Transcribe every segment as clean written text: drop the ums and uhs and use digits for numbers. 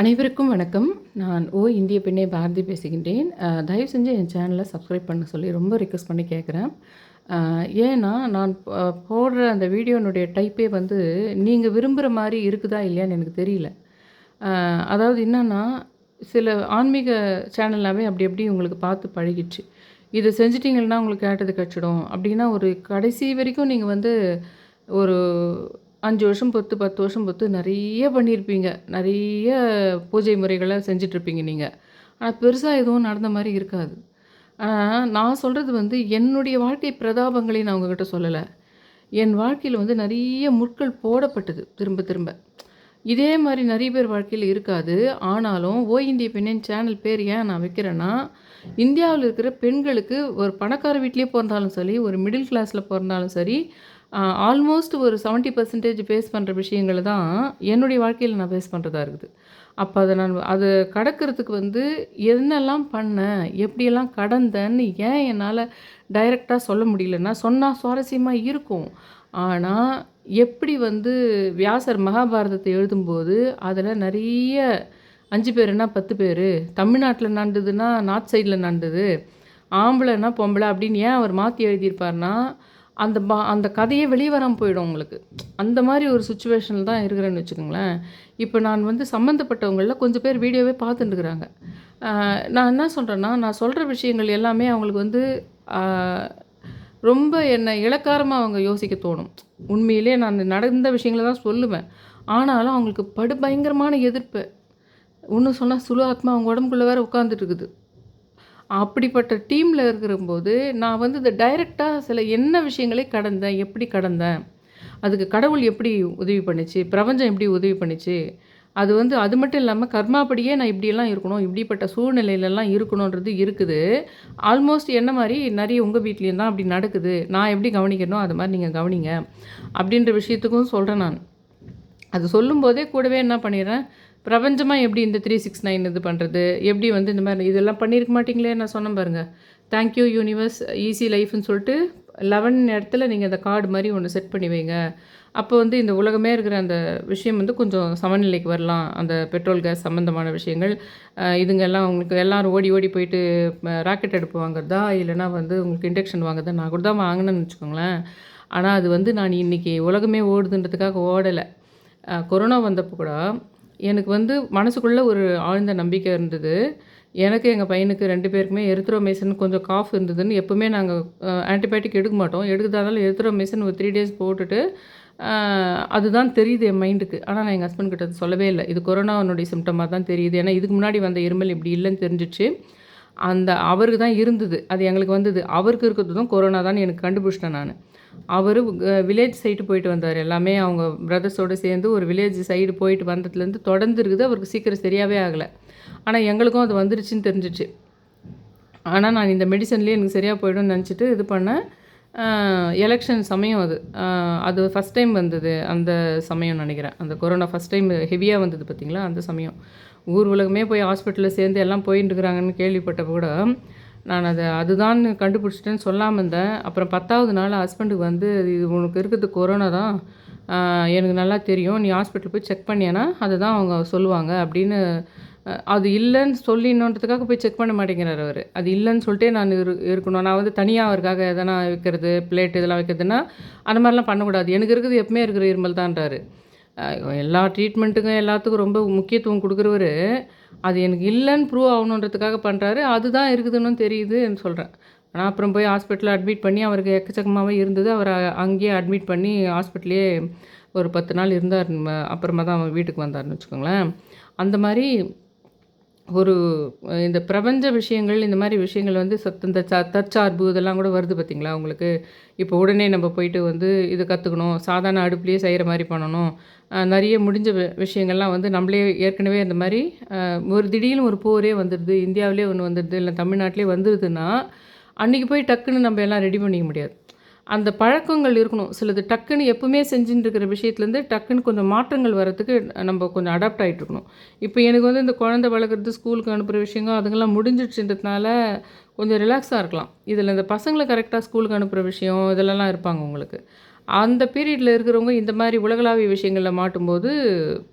அனைவருக்கும் வணக்கம். நான் இந்திய பெண்ணே பாரதி பேசுகின்றேன். தயவு செஞ்சு என் சேனலை சப்ஸ்கிரைப் பண்ண சொல்லி ரொம்ப ரிக்வெஸ்ட் பண்ணி கேட்குறேன். ஏன்னா, நான் போடுற அந்த வீடியோனுடைய டைப்பே வந்து நீங்க விரும்புகிற மாரி இருக்குதா இல்லையான்னு எனக்கு தெரியல. அதாவது என்னன்னா, சில ஆன்மீக சேனல்லாவே அப்படி அப்படி உங்களுக்கு பார்த்து பழகிடுச்சு. இத செஞ்சுட்டீங்கன்னா உங்களுக்கு கேட்டது கெச்சிடும். அப்படின்னா ஒரு கடைசி வரைக்கும் நீங்க வந்து ஒரு 5 வருஷம் பொறுத்து, 10 வருஷம் பொறுத்து நெறைய பண்ணியிருப்பீங்க. நெறைய பூஜை முறைகள செஞ்சுட்ருப்பீங்க நீங்க. ஆனா, பெருசா எதுவும் நடந்த மாரி இருக்காது. ஆனா, நான் சொல்றது வந்து என்னுடைய வாழ்க்கை பிரதாபங்களை நான் உங்ககிட்ட சொல்லல. என் வாழ்க்கையில வந்து நெறைய முட்கள் போடப்பட்டது திரும்ப திரும்ப. இதே மாரி நெறைய பேர் வாழ்க்கையில இருக்காது. ஆனாலும், இந்திய பெண்ணேன் சேனல் பேர் ஏன் நான் வைக்கிறேன்னா, இந்தியாவுல இருக்கிற பெண்களுக்கு ஒரு பணக்கார வீட்லயே பொறந்தாலும் சரி, ஒரு மிடில் கிளாஸ்ல பொறந்தாலும் சரி, ஆல்மோஸ்ட் ஒரு 70% ஃபேஸ் பண்ற விஷயங்கள தான் என்னுடைய வாழ்க்கையில நான் ஃபேஸ் பண்றதா இருக்குது. அப்ப அத கடக்கிறதுக்கு வந்து என்னெல்லாம் பண்ணேன், எப்படியெல்லாம் கடந்தேன்னு ஏன் என்னால டைரக்ட்டா சொல்ல முடியலன்னா, சொன்னா சுவாரஸ்யமா இருக்கும். ஆனா, எப்படி வந்து வியாசர் மகாபாரதத்த எழுதும்போது, அதில நெறைய 5 பேருன்னா 10 பேரு, தமிழ்நாட்ல நடந்ததுன்னா நார்த் சைட்ல நடந்தது, ஆம்பளன்னா பொம்பள அப்படின்னு ஏன் அவர் மாத்தி எழுதியிருப்பார்னா, அந்த கதையே வெளிய வராம போயிடும் உங்களுக்கு. அந்த மாரி ஒரு சிச்சுவேஷன்ல தான் இருக்கிறேன்னு வச்சுக்கோங்களேன். இப்ப நான் வந்து சம்மந்தப்பட்டவங்கள்ல கொஞ்சம் பேர் வீடியோவே பார்த்துட்டுருக்குறாங்க. நான் என்ன சொல்றேன்னா, நான் சொல்ற விஷயங்கள் எல்லாமே அவங்களுக்கு வந்து அ ரொம்ப என்ன இளக்காரமா அவங்க யோசிக்க தோணும். உண்மையிலேயே நான் நடந்த விஷயங்கள தான் சொல்லுவேன். ஆனாலும் அவங்களுக்கு பயங்கரமான எதிர்ப்பு. இன்னும் சொன்னா சுலு ஆத்மா அவங்க உடம்புக்குள்ள வேற உட்காந்துட்டு இருக்குது. அப்படிப்பட்ட டீம்ல இருக்கிறம்போது, நான் வந்து இந்த டைரக்ட்டா சில என்ன விஷயங்களை கடந்தேன், எப்படி கடந்தேன், அதுக்கு கடவுள் எப்படி உதவி பண்ணுச்சு, பிரபஞ்சம் எப்படி உதவி பண்ணுச்சு, அது வந்து அது மட்டும் இல்லாம கர்மாப்படியே நான் இப்படியெல்லாம் இருக்கணும், இப்படிப்பட்ட சூழ்நிலையிலலாம் இருக்கணுன்றது இருக்குது. ஆல்மோஸ்ட் என்ன மாரி நெறைய உங்க வீட்லயும் தான் அப்படி நடக்குது. நான் எப்படி கவனிக்கிறனோ, அது மாரி நீங்க கவனிங்க. அப்படின்ற விஷயத்துக்கும் சொல்றேன் நான். அது சொல்லும்போதே கூடவே என்ன பண்ணிடுறேன், பிரபஞ்சமா எப்படி இந்த 369 இது பண்ணுறது, எப்படி வந்து இந்த மாதிரி இதெல்லாம் பண்ணியிருக்க மாட்டீங்களே நான் சொன்னேன் பாருங்க. தேங்க் யூ யூனிவர்ஸ், ஈஸி லைஃப்னு சொல்லிட்டு 11 இடத்துல நீங்கள் அந்த கார்டு மாதிரி ஒன்று செட் பண்ணி வைங்க. அப்போ வந்து இந்த உலகமே இருக்கிற அந்த விஷயம் வந்து கொஞ்சம் சமநிலைக்கு வரலாம். அந்த பெட்ரோல், கேஸ் சம்மந்தமான விஷயங்கள் இதுங்கெல்லாம் உங்களுக்கு எல்லோரும் ஓடி ஓடி போயிட்டு ராக்கெட் அடுப்பு வாங்குறதா, இல்லைனா வந்து உங்களுக்கு இண்டக்ஷன் வாங்குறதா, நான் கூட தான் வாங்கினேன்னு வச்சுக்கோங்களேன். ஆனால் அது வந்து நான் இன்றைக்கி உலகமே ஓடுதுன்றதுக்காக ஓடலை. கொரோனா வந்தப்போ கூட எனக்கு வந்து மனசுக்குள்ளே ஒரு ஆழ்ந்த நம்பிக்கை இருந்தது. எனக்கு எங்கள் பையனுக்கு 2 பேருக்குமே எரித்ரோமைசின் கொஞ்சம் காஃப் இருந்ததுன்னு எப்போவுமே நாங்கள் ஆன்டிபயோட்டிக் எடுக்க மாட்டோம். எடுக்கிறதா இருந்தாலும் எரித்ரோமைசின் ஒரு 3 டேஸ் போட்டுட்டு அதுதான் தெரியுது என் மைண்டுக்கு. ஆனால் நான் எங்கள் ஹஸ்பண்ட் கிட்ட சொல்லவே இல்லை. இது கொரோனாவினுடைய சிம்டமாக தான் தெரியுது. ஏன்னா இதுக்கு முன்னாடி வந்த இருமல் இப்படி இல்லைன்னு தெரிஞ்சிச்சு. அவருக்கு தான் இருந்தது. அது எங்களுக்கு வந்தது. அவருக்கு இருக்கிறதும் கொரோனா தான்னு எனக்கு கண்டுபிடிச்சிட்டேன் நான். அவரு வில்லேஜ் சைடு போயிட்டு வந்தார். எல்லாமே அவங்க பிரதர்ஸோடு சேர்ந்து ஒரு வில்லேஜ் சைடு போயிட்டு வந்ததுலேருந்து தொடர்ந்து இருக்குது. அவருக்கு சீக்கிரம் சரியாகவே ஆகலை. ஆனால் எங்களுக்கும் அது வந்துருச்சுன்னு தெரிஞ்சிச்சு. ஆனால் நான் இந்த மெடிசன்லேயே எனக்கு சரியாக போய்டும்னு நினச்சிட்டு இது பண்ணேன். எலெக்ஷன் சமயம் அது. அது ஃபஸ்ட் டைம் வந்தது அந்த சமயம் நினைக்கிறேன். அந்த கொரோனா ஃபஸ்ட் டைம் ஹெவியாக வந்தது பார்த்திங்களா, அந்த சமயம். ஊர் உலகமே போய் ஹாஸ்பிட்டலில் சேர்ந்து எல்லாம் போயின்னு இருக்கிறாங்கன்னு கேள்விப்பட்டப்போ கூட நான் அதுதான் கண்டுபிடிச்சிட்டேன்னு சொல்லாமல் இருந்தேன். அப்புறம் 10வது நாள் ஹஸ்பண்டுக்கு வந்து இது உனக்கு இருக்கிறது கொரோனா தான், எனக்கு நல்லா தெரியும், நீ ஹாஸ்பிட்டல் போய் செக் பண்ணியானா அதை தான் அவங்க சொல்லுவாங்க அப்படின்னு. அது இல்லைன்னு சொல்லிடணுன்றதுக்காக போய் செக் பண்ண மாட்டேங்கிறார் அவர். அது இல்லைன்னு சொல்லிட்டே நான் இருக்கணும். நான் வந்து தனியாக அவருக்காக எதனா வைக்கிறது, பிளேட் இதெல்லாம் வைக்கிறதுனா அந்த மாதிரிலாம் பண்ணக்கூடாது. எனக்கு இருக்குது எப்பவுமே இருக்கிற இருமல் தான்றாரு. எல்லா ட்ரீட்மெண்ட்டுக்கும் எல்லாத்துக்கும் ரொம்ப முக்கியத்துவம் கொடுக்குறவரு, அது எனக்கு இல்லைன்னு ப்ரூவ் ஆகணுன்றதுக்காக பண்ணுறாரு. அதுதான் இருக்குதுன்னு தெரியுதுன்னு சொல்கிறேன். ஆனால் அப்புறம் போய் ஹாஸ்பிட்டலில் அட்மிட் பண்ணி அவருக்கு எக்கச்சக்கமாகவே இருந்தது. அவரை அங்கேயே அட்மிட் பண்ணி ஹாஸ்பிட்டல்லையே ஒரு 10 நாள் இருந்தார். அப்புறமா தான் அவர் வீட்டுக்கு வந்தார்னு வச்சுக்கோங்களேன். அந்த மாதிரி ஒரு இந்த பிரபஞ்ச விஷயங்கள், இந்த மாதிரி விஷயங்கள் வந்து இந்த தற்சார்பு இதெல்லாம் கூட வருது பார்த்திங்களா உங்களுக்கு. இப்போ உடனே நம்ம போயிட்டு வந்து இதை கற்றுக்கணும், சாதாரண அடுப்புலேயே செய்கிற மாதிரி பண்ணணும், நிறைய முடிஞ்ச விஷயங்கள்லாம் வந்து நம்மளே ஏற்கனவே இந்த மாதிரி ஒரு திடீர்னு ஒரு போரே வந்துடுது, இந்தியாவிலே ஒன்று வந்துடுது, இல்லை தமிழ்நாட்டிலே வந்துடுதுன்னா அன்றைக்கி போய் டக்குன்னு நம்ம எல்லாம் ரெடி பண்ணிக்க முடியாது. அந்த பழக்கங்கள் இருக்கணும். சிலது டக்குன்னு எப்பவுமே செஞ்சுட்டு இருக்கிற விஷயத்துலேருந்து டக்குன்னு கொஞ்சம் மாற்றங்கள் வரத்துக்கு நம்ம கொஞ்சம் அடாப்ட் ஆகிட்டு இருக்கணும். இப்போ எனக்கு வந்து இந்த குழந்தை வளர்க்குறது, ஸ்கூலுக்கு அனுப்புகிற விஷயங்கள் அதுங்கெல்லாம் முடிஞ்சிடுச்சுன்றதுனால கொஞ்சம் ரிலாக்ஸாக இருக்கலாம். இதில் இந்த பசங்களை கரெக்டாக ஸ்கூலுக்கு அனுப்புகிற விஷயம் இதிலலாம் இருப்பாங்க உங்களுக்கு. அந்த பீரியடில் இருக்கிறவங்க இந்த மாதிரி உலகளாவிய விஷயங்களில் மாட்டும்போது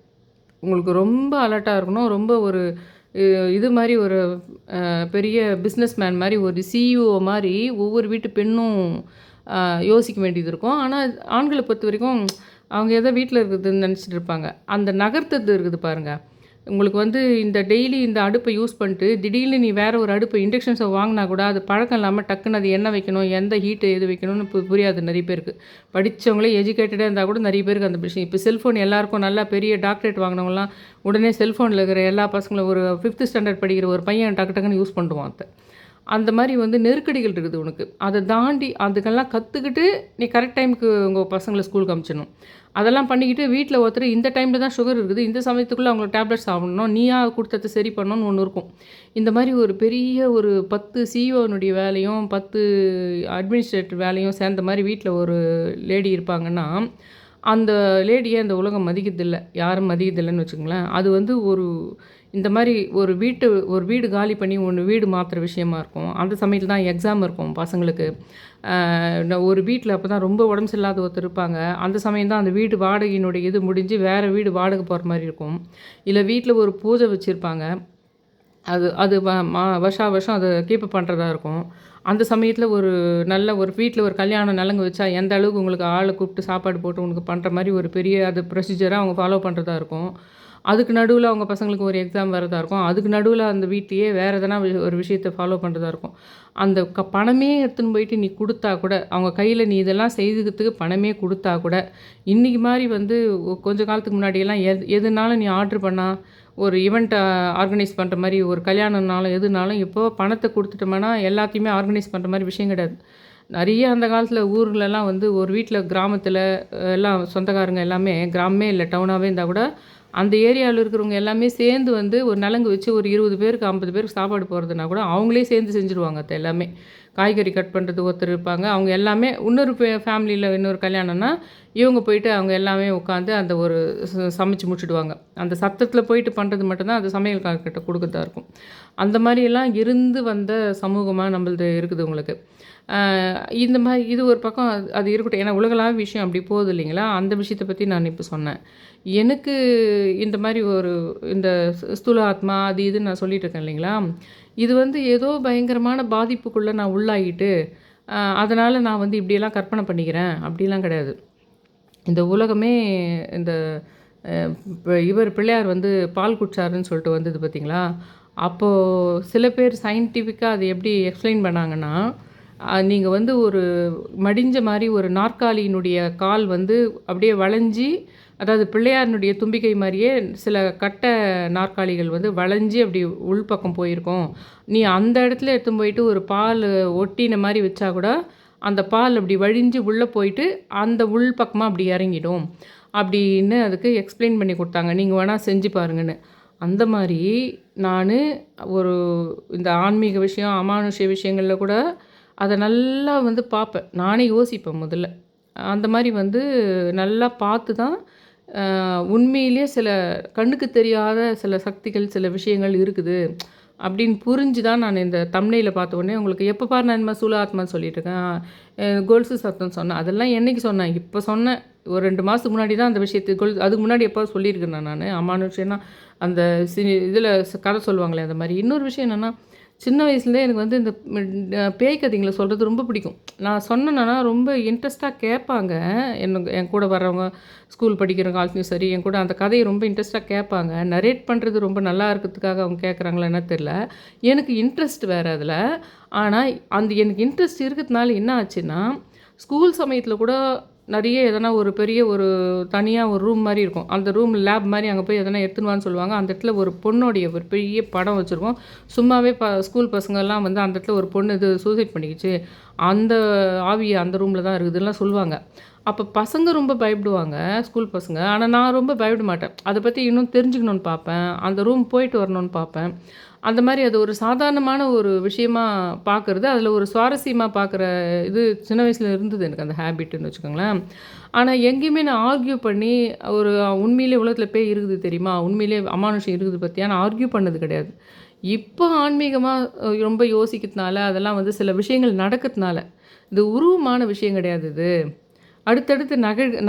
உங்களுக்கு ரொம்ப அலர்ட்டாக இருக்கணும். ரொம்ப ஒரு இது மாரி ஒரு பெரிய பிஸ்னஸ் மேன் மாரி, ஒரு சிஇஓ மாரி ஒவ்வொரு வீட்டு பெண்ணும் அ யோசிக்க வேண்டியது இருக்கும். ஆனா, ஆண்கள பொறுத்தவரைக்கும் அவங்க ஏதோ வீட்ல இருக்குதுன்னு நெனச்சிட்டு இருப்பாங்க. அந்த நகர்த்துறது இருக்குது பாருங்க. உங்களுக்கு வந்து இந்த டெய்லி இந்த அடுப்ப யூஸ் பண்ணிட்டு, திடீர்னு நீ வேற ஒரு அடுப்பு இண்டக்ஷன் ஸ்டவ் வாங்குனா கூட, அது பழக்கம் இல்லாம டக்குனு அது என்ன வைக்கணும், எந்த ஹீட்டு எது வைக்கணும்னு புரியாது நெறைய பேருக்கு. படிச்சவங்களே எஜுகேட்டடா இருந்தா கூட நெறைய பேருக்கு அந்த விஷயம் இப்ப செல்ஃபோன் எல்லாருக்கும் நல்லா பெரிய டாக்டரேட் வாங்குனவங்கலாம், உடனே செல்ஃபோன்ல இருக்கிற எல்லா பசங்களும் ஒரு 5த் ஸ்டாண்டர்ட் படிக்கிற ஒரு பையன் டக்கு டக்குன்னு யூஸ் பண்ணுவான் அத. அந்த மாரி வந்து நெருக்கடிகள் இருக்குது உனக்கு. அத தாண்டி அதுக்கெல்லாம் கத்துக்கிட்டு, நீ கரெக்ட் டைமுக்கு உங்க பசங்கள ஸ்கூலுக்கு அனுப்பிச்சிடணும். அதெல்லாம் பண்ணிக்கிட்டு வீட்ல ஒருத்தர் இந்த டைம்ல தான் சுகர் இருக்குது. இந்த சமயத்துக்குள்ள அவங்களுக்கு டேப்லெட்ஸ் சாப்பிடணும். நீயா குடுத்தத சரி பண்ணணும்னு ஒண்ணு இருக்கும். இந்த மாரி ஒரு பெரிய ஒரு 10 சிஇஓனுடைய வேலையும், 10 அட்மினிஸ்ட்ரேட்டர் வேலையும் சேர்ந்த மாரி வீட்ல ஒரு லேடி இருப்பாங்கன்னா, அந்த லேடிய இந்த உலகம் மதிக்கிறதில்ல. யாரும் மதிக்கிறதில்லன்னு வச்சுக்கங்களேன். அது வந்து ஒரு இந்த மாரி ஒரு வீடு காலி பண்ணி ஒண்ணு வீடு மாத்துற விஷயமா இருக்கும். அந்த சமயத்துல தான் எக்ஸாம் இருக்கும் பசங்களுக்கு. ஒரு வீட்ல அப்ப தான் ரொம்ப உடம்பு சரியில்லாத ஒருத்தர் இருப்பாங்க. அந்த சமயம் தான் அந்த வீடு வாடகையினுடைய இது முடிஞ்சு வேற வீடு வாடகை போற மாரி இருக்கும். இல்ல வீட்ல ஒரு பூஜை வச்சிருப்பாங்க. அது அது வ மா வருஷா வருஷம் அத கீப் அப் பண்றதா இருக்கும். அந்த சமயத்துல ஒரு நல்ல ஒரு வீட்ல ஒரு கல்யாணம் நலங்கு வச்சா, எந்த அளவுக்கு உங்களுக்கு ஆள கூப்பிட்டு சாப்பாடு போட்டு உனக்கு பண்ற மாரி ஒரு பெரிய அது ப்ரொசீஜரா அவங்க ஃபாலோ பண்றதா இருக்கும். அதுக்கு நடுவுல அவங்க பசங்களுக்கு ஒரு எக்ஸாம் வரதா இருக்கும். அதுக்கு நடுவுல அந்த வீட்லயே வேற எதனா ஒரு விஷயத்த ஃபாலோ பண்றதா இருக்கும். அந்த பணமே எடுத்துன்னு போயிட்டு நீ குடுத்தா கூட, அவங்க கையில நீ இதெல்லாம் செய்துக்கிறதுக்கு பணமே குடுத்தா கூட, இன்னைக்கு மாரி வந்து கொஞ்ச காலத்துக்கு முன்னாடியெல்லாம் எதுனாலும் நீ ஆர்டர் பண்ணா, ஒரு ஈவென்ட் ஆர்கனைஸ் பண்ற மாரி ஒரு கல்யாணம்னாலும், எதுனாலும் இப்போ பணத்த குடுத்துட்டோம்னா, எல்லாத்தையுமே ஆர்கனைஸ் பண்ற மாரி விஷயம் கிடையாது. நெறைய அந்த காலத்துல ஊர்லலாம் வந்து ஒரு வீட்ல கிராமத்துல எல்லாம் சொந்தக்காரங்க எல்லாமே கிராமமே இல்ல டவுனாவே இருந்தா கூட, அந்த ஏரியாவுல இருக்கிறவங்க எல்லாமே சேர்ந்து வந்து ஒரு நலங்கு வச்சு ஒரு 20 பேருக்கு, 50 பேருக்கு சாப்பாடு போடுறதுனா கூட, அவங்களே சேர்ந்து செஞ்சுருவாங்க அத எல்லாமே. காய்கறி கட் பண்ணுறது ஒருத்தர் இருப்பாங்க. அவங்க எல்லாமே இன்னொரு ஃபேமிலியில இன்னொரு கல்யாணம்னா, இவங்க போயிட்டு அவங்க எல்லாமே உட்காந்து அந்த ஒரு சமைச்சு முடிச்சுடுவாங்க. அந்த சத்தத்தில போயிட்டு பண்ணுறது மட்டும் தான் அந்த சமையல்காரர்கிட்ட குடுக்கறதா இருக்கும். அந்த மாரியெல்லாம் இருந்து வந்த சமூகமா நம்மளது இருக்குது உங்களுக்கு. அ இந்த மாரி இது ஒரு பக்கம் அது அது இருக்கட்டும். ஏன்னா உலகளாவிய விஷயம் அப்படி போகுது இல்லைங்களா? அந்த விஷயத்த பத்தி நான் இப்ப சொன்னேன். எனக்கு இந்த மாரி ஒரு இந்த ஸ்தூல ஆத்மா அது இதுன்னு நான் சொல்லிட்டு இருக்கேன் இல்லைங்களா? இது வந்து ஏதோ பயங்கரமான பாதிப்புக்குள்ள நான் உள்ளாகிட்டு, அதனால நான் வந்து இப்படியெல்லாம் கற்பனை பண்ணிக்கிறேன், அப்படிலாம் கிடையாது. இந்த உலகமே இந்த இப்ப இவர் பிள்ளையார் வந்து பால் குடிச்சாருன்னு சொல்லிட்டு வந்தது பார்த்தீங்களா? அப்போ சில பேர் சயின்டிஃபிக்கா அது எப்படி எக்ஸ்ப்ளைன் பண்ணாங்கன்னா, நீங்க வந்து ஒரு மடிஞ்ச மாரி ஒரு நாற்காலியினுடைய கால் வந்து அப்படியே வளைஞ்சு, அதாவது பிள்ளையாரினுடைய தும்பிக்கை மாரியே சில கட்ட நாற்காலிகள் வந்து வளைஞ்சு அப்படி உள்பக்கம் போயிருக்கும். நீ அந்த இடத்துல எடுத்துன்னு போயிட்டு ஒரு பால் ஒட்டின மாரி வச்சா கூட, அந்த பால் அப்படி வழிஞ்சு உள்ள போயிட்டு, அந்த உள் பக்கமா அப்படி இறங்கிடும். அப்படின்னு அதுக்கு எக்ஸ்ப்ளைன் பண்ணி குடுத்தாங்க. நீங்க வேணா செஞ்சு பாருங்கன்னு. அந்த மாரி நானு ஒரு இந்த ஆன்மீக விஷயம், அமானுஷ்ய விஷயங்கள்ல கூட அத நல்லா வந்து பார்ப்பேன். நானே யோசிப்பேன் முதல்ல. அந்த மாரி வந்து நல்லா பார்த்து தான் உண்மையிலேயே சில கண்ணுக்கு தெரியாத சில சக்திகள், சில விஷயங்கள் இருக்குது. அப்படின்னு புரிஞ்சு தான் நான் இந்த தம்ப்நெயில பார்த்த உடனே உங்களுக்கு எப்ப பாரு நான் இந்த மாரி சூலா ஆத்மான்னு சொல்லிட்டு இருக்கேன். கொலுசு சத்தம் சொன்னேன். அதெல்லாம் என்னைக்கு சொன்னேன்? இப்ப சொன்னேன். ஒரு 2 மாசத்துக்கு முன்னாடி தான் அந்த விஷயத்த அதுக்கு முன்னாடி எப்பவாது சொல்லியிருக்கிறேனா நானு? அமானுஷ்யம்னா அந்த இதில கதை சொல்லுவாங்களே அந்த மாரி. இன்னொரு விஷயம் என்னன்னா, சின்ன வயசுலேருந்தே எனக்கு வந்து இந்த பேய் கதைங்கள சொல்றது ரொம்ப பிடிக்கும். நான் சொன்னேன்னா ரொம்ப இன்ட்ரெஸ்ட்டா கேட்பாங்க. என் கூட வர்றவங்க ஸ்கூல் படிக்கிற காலத்துலயும் சரி, என் கூட அந்த கதைய ரொம்ப இன்ட்ரெஸ்ட்டா கேட்பாங்க. நரேட் பண்ணுறது ரொம்ப நல்லா இருக்கிறதுக்காக அவங்க கேட்குறாங்களா என்னன்னு தெரியல. எனக்கு இன்ட்ரெஸ்ட் வேற அதில. ஆனா, அந்த எனக்கு இன்ட்ரெஸ்ட் இருக்கிறதுனால என்ன ஆச்சுன்னா, ஸ்கூல் சமயத்தில கூட நெறைய எதனா ஒரு பெரிய ஒரு தனியா ஒரு ரூம் மாரி இருக்கும். அந்த ரூம் லேப் மாரி அங்க போய் எதனா எடுத்துன்னு வான்னு சொல்லுவாங்க. அந்த இடத்துல ஒரு பொண்ணோடைய ஒரு பெரிய படம் வச்சிருக்கோம். சும்மாவே ஸ்கூல் பசங்கலாம் வந்து அந்த இடத்துல ஒரு பொண்ணு இது சூசைட் பண்ணிக்கிச்சு. அந்த ஆவி அந்த ரூம்ல தான் இருக்குதுன்லாம் சொல்லுவாங்க. அப்ப பசங்க ரொம்ப பயப்படுவாங்க, ஸ்கூல் பசங்க. ஆனா நான் ரொம்ப பயப்பட மாட்டேன். அத பத்தி இன்னும் தெரிஞ்சுக்கணும்னு பார்ப்பேன். அந்த ரூம் போயிட்டு வரணும்னு பார்ப்பேன். அந்த மாரி அது ஒரு சாதாரணமான ஒரு விஷயமா பார்க்குறது, அதில ஒரு சுவாரஸ்யமா பார்க்குற இது சின்ன வயசுல இருந்தது எனக்கு அந்த ஹேபிட்டுன்னு வச்சுக்கோங்களேன். ஆனா எங்கேயுமே நான் ஆர்க்யூ பண்ணி ஒரு உண்மையிலே உலகத்தில பேய் இருக்குது தெரியுமா? உண்மையிலே அமானுஷ்யம் இருக்குது பார்த்தியா? நான் ஆர்க்யூ பண்ணது கிடையாது. இப்போ ஆன்மீகமா ரொம்ப யோசிக்கிறதுனால, அதெல்லாம் வந்து சில விஷயங்கள் நடக்கிறதுனால, இது உருவமான விஷயம் கிடையாது இது. அடுத்தடுத்து